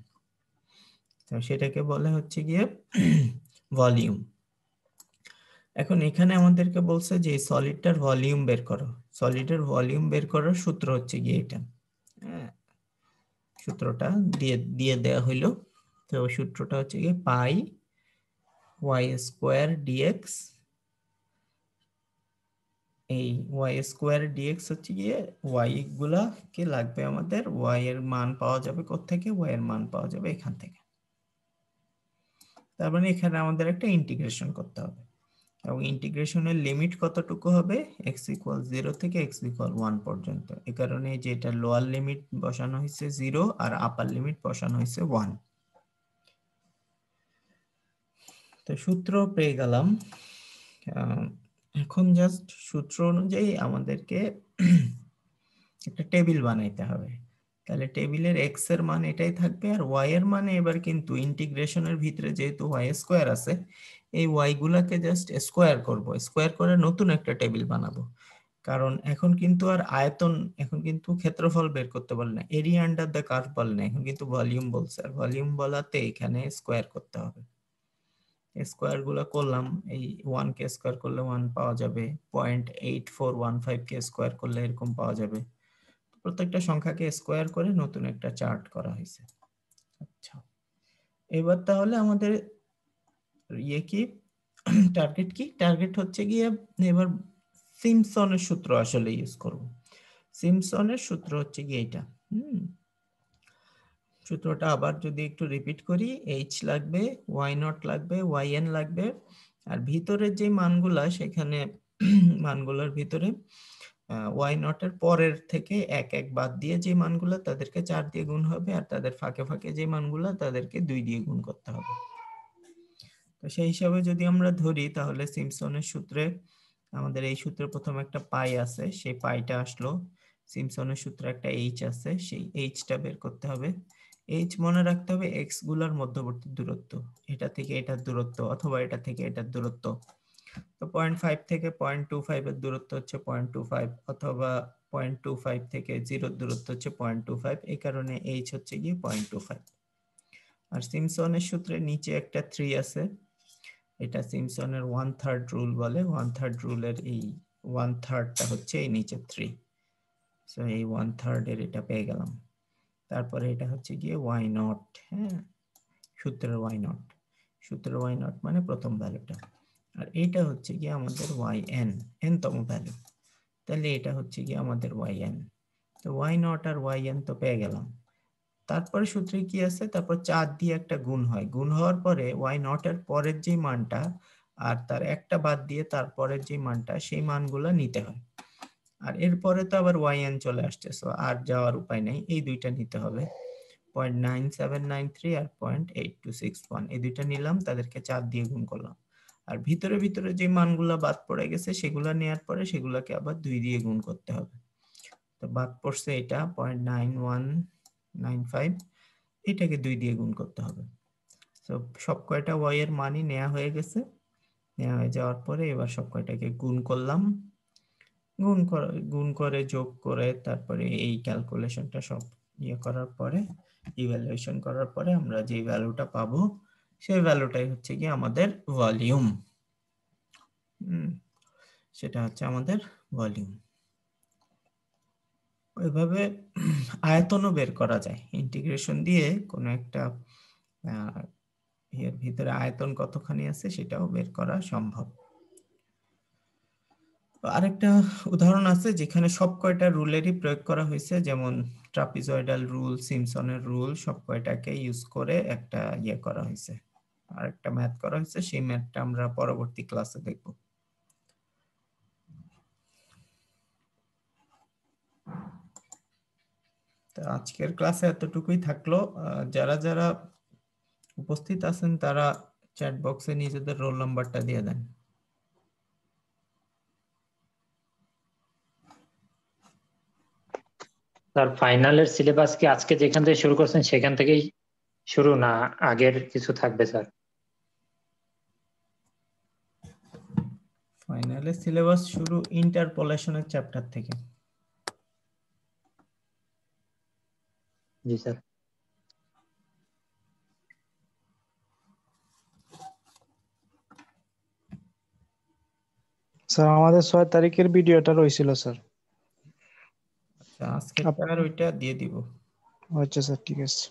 তো সেটাকে বলে হচ্ছে গিয়ে ভলিউম। এখন এখানে আমাদেরকে বলছে যে সলিডটার ভলিউম বের করো। সলিডের ভলিউম বের করার সূত্র হচ্ছে গিয়ে এটা। হ্যাঁ, সূত্রটা দিয়ে দিয়ে দেওয়া হইলো। তো সূত্রটা হচ্ছে গিয়ে পাই ওয়াই স্কোয়ার ডিএক্স। এই ওয়াই স্কোয়ার ডিএক্স হচ্ছে গিয়ে ওয়াই গুলাকে লাগবে আমাদের, ওয়াই এর মান পাওয়া যাবে কোত্থেকে? ওয়াই এর মান পাওয়া যাবে এখান থেকে। তার মানে এখানে আমাদের একটা ইন্টিগ্রেশন করতে হবে, এবং ইন্টিগ্রেশনের লিমিট কতটুকু হবে? x ইকুয়াল 0 থেকে x ইকুয়াল 1 পর্যন্ত। এই কারণে যে এটা লোয়ার লিমিট বসানো হয়েছে 0 আর আপার লিমিট বসানো হয়েছে 1। তো সূত্র পেয়ে গেলাম। এখন জাস্ট সূত্র অনুযায়ী আমাদেরকে একটা টেবিল বানাইতে হবে। তাহলে টেবিলের x এর মান এটাই থাকবে, আর y এর মানে এবার কিন্তু ইন্টিগ্রেশনের ভিতরে যেহেতু y স্কোয়ার আছে, এই y গুলাকে জাস্ট স্কোয়ার করব, স্কোয়ার করে নতুন একটা টেবিল বানাবো। কারণ এখন কিন্তু আর আয়তন, এখন কিন্তু ক্ষেত্রফল বের করতে বলে না, এরিয়া আন্ডার দ্য কার্ভ বলে না, এখন কিন্তু ভলিউম বলছে। আর ভলিউম বলাতে এখানে স্কোয়ার করতে হবে। স্কোয়ার গুলো করলাম, এই 1 কে স্কোয়ার করলে 1 পাওয়া যাবে, 0.8415 কে স্কোয়ার করলে এরকম পাওয়া যাবে। প্রত্যেকটা সংখ্যাকে স্কোয়ার করে নতুন একটা চার্ট করা হয়েছে। আচ্ছা, এবার তাহলে আমাদের ইয়ে কি, টার্গেট কি? টার্গেট হচ্ছে গিয়ে এবার সিম্পসনের সূত্র আসলে ইউজ করব। সিম্পসনের সূত্র হচ্ছে গিয়ে এটা। সূত্রটা আবার যদি একটু রিপিট করি, এইচ লাগবে, ওয়াই নট লাগবে, ওয়াই এন লাগবে, আর ভিতরের যে মানগুলা সেখানে মানগুলোর ভিতরে ওয়াই নটের পরের থেকে এক এক বাদ দিয়ে যে মানগুলা তাদেরকে 4 দিয়ে গুণ হবে, আর তাদের ফাঁকে ফাঁকে যে মানগুলা তাদেরকে 2 দিয়ে গুণ করতে হবে। তো সেই হিসাবে যদি আমরা ধরি তাহলে সিম্পসনের সূত্রে আমাদের এই সূত্রে প্রথম একটা পাই আছে, সেই পাইটা আসলো। সিম্পসনের সূত্রে একটা এইচ আছে, সেই এইচটা বের করতে হবে। এইচ মনে রাখতে হবে এক্স গুলার মধ্যবর্তী দূরত্ব, এটা থেকে এটার দূরত্ব অথবা এটা থেকে এটার দূরত্ব। তো 0.5 থেকে 0.25 এর দূরত্ব হচ্ছে 0.25, অথবা 0.25 থেকে 0 দূরত্ব হচ্ছে 0.25, এই কারণে এইচ হচ্ছে গিয়ে 0.25। আর সিম্পসনের সূত্রে নিচে একটা 3 আছে, এটা সিম্পসনের 1/3 রুল বলে। 1/3 রুলের এই 1/3টা হচ্ছে এই নিচে 3, সো এই 1/3 এর এটা পেয়ে গেলাম। তারপরে এটা হচ্ছে গিয়ে ওয়াই নট, হ্যাঁ, সূত্রের ওয়াই নট, সূত্রের ওয়াই নট মানে প্রথম ভ্যালুটা। আর এইটা হচ্ছে গিয়ে আমাদের ওয়াই এন, এন তম ভ্যালু। তাহলে এটা হচ্ছে গিয়ে আমাদের ওয়াই এন। তো ওয়াই নট আর ওয়াই এন তো পেয়ে গেলাম। তারপরে সূত্রে কি আছে, তারপর 4 দিয়ে একটা গুণ হয়, গুণ হওয়ার পরে ওয়াই নট এর পরের যে মানটা আর তার একটা বাদ দিয়ে তারপরের যে মানটা, সেই মানগুলো নিতে হয়। আর এরপরে তো আবার ওয়াই এন চলে আসছে, সো আর যাওয়ার উপায় নেই, এই দুইটা নিতে হবে। 0.9793 আর 0.8261, এই দুইটা নিলাম, তাদেরকে 4 দিয়ে গুণ করলাম। আর ভিতরে ভিতরে যে মানগুলা বাদ পড়ে গেছে সেগুলা নেওয়ার পরে সেগুলাকে আবার 2 দিয়ে গুণ করতে হবে। তো বাদ পড়ছে এটা 0.9195, এটাকে 2 দিয়ে গুণ করতে হবে। তো সব কয়টা ওয়াই এর মানই নেওয়া হয়ে গেছে। নেওয়া হয়ে যাওয়ার পরে এবার সব কয়টাকে গুণ করলাম, গুণ করে যোগ করে তারপরে এই ক্যালকুলেশনটা সব ইয়ে করার পরে, ইভ্যালুয়েশন করার পরে আমরা যে ভ্যালুটা পাবো সেই ভ্যালুটাই হচ্ছে কি আমাদের ভলিউম। সেটা হচ্ছে আমাদের ভলিউম। ওইভাবে আয়তনও বের করা যায়, ইন্টিগ্রেশন দিয়ে কোনো একটা এর ভিতরে আয়তন কতখানি আছে সেটাও বের করা সম্ভব। আরেকটা উদাহরণ আছে যেখানে সব কয়টা রুলেরই প্রয়োগ করা হয়েছে, যেমন ট্রাপিজয়েডাল রুল, সিম্পসনের রুল, সব কয়টাকে ইউজ করে একটা ইয়ে করা হয়েছে, আরেকটা ম্যাথ করা হয়েছে। সেই ম্যাথটা আমরা পরবর্তী ক্লাসে দেখব। তো আজকের ক্লাসে এতটুকুই থাকলো। যারা যারা উপস্থিত আছেন তারা চ্যাট বক্সে নিজেদের রোল নাম্বারটা দিয়ে দেন।
স্যার ফাইনালের সিলেবাস কি আজকে যেখান থেকে শুরু করছেন সেখান থেকেই শুরু, না আগের কিছু থাকবে স্যার?
ফাইনালের সিলেবাস শুরু ইন্টারপোলেশনের চ্যাপ্টার থেকে।
জি স্যার।
স্যার আমাদের 6 তারিখের ভিডিওটা রয়েছিল স্যার।
আচ্ছা, আজকেরটা আর ওইটা দিয়ে দিব।
আচ্ছা স্যার, ঠিক আছে।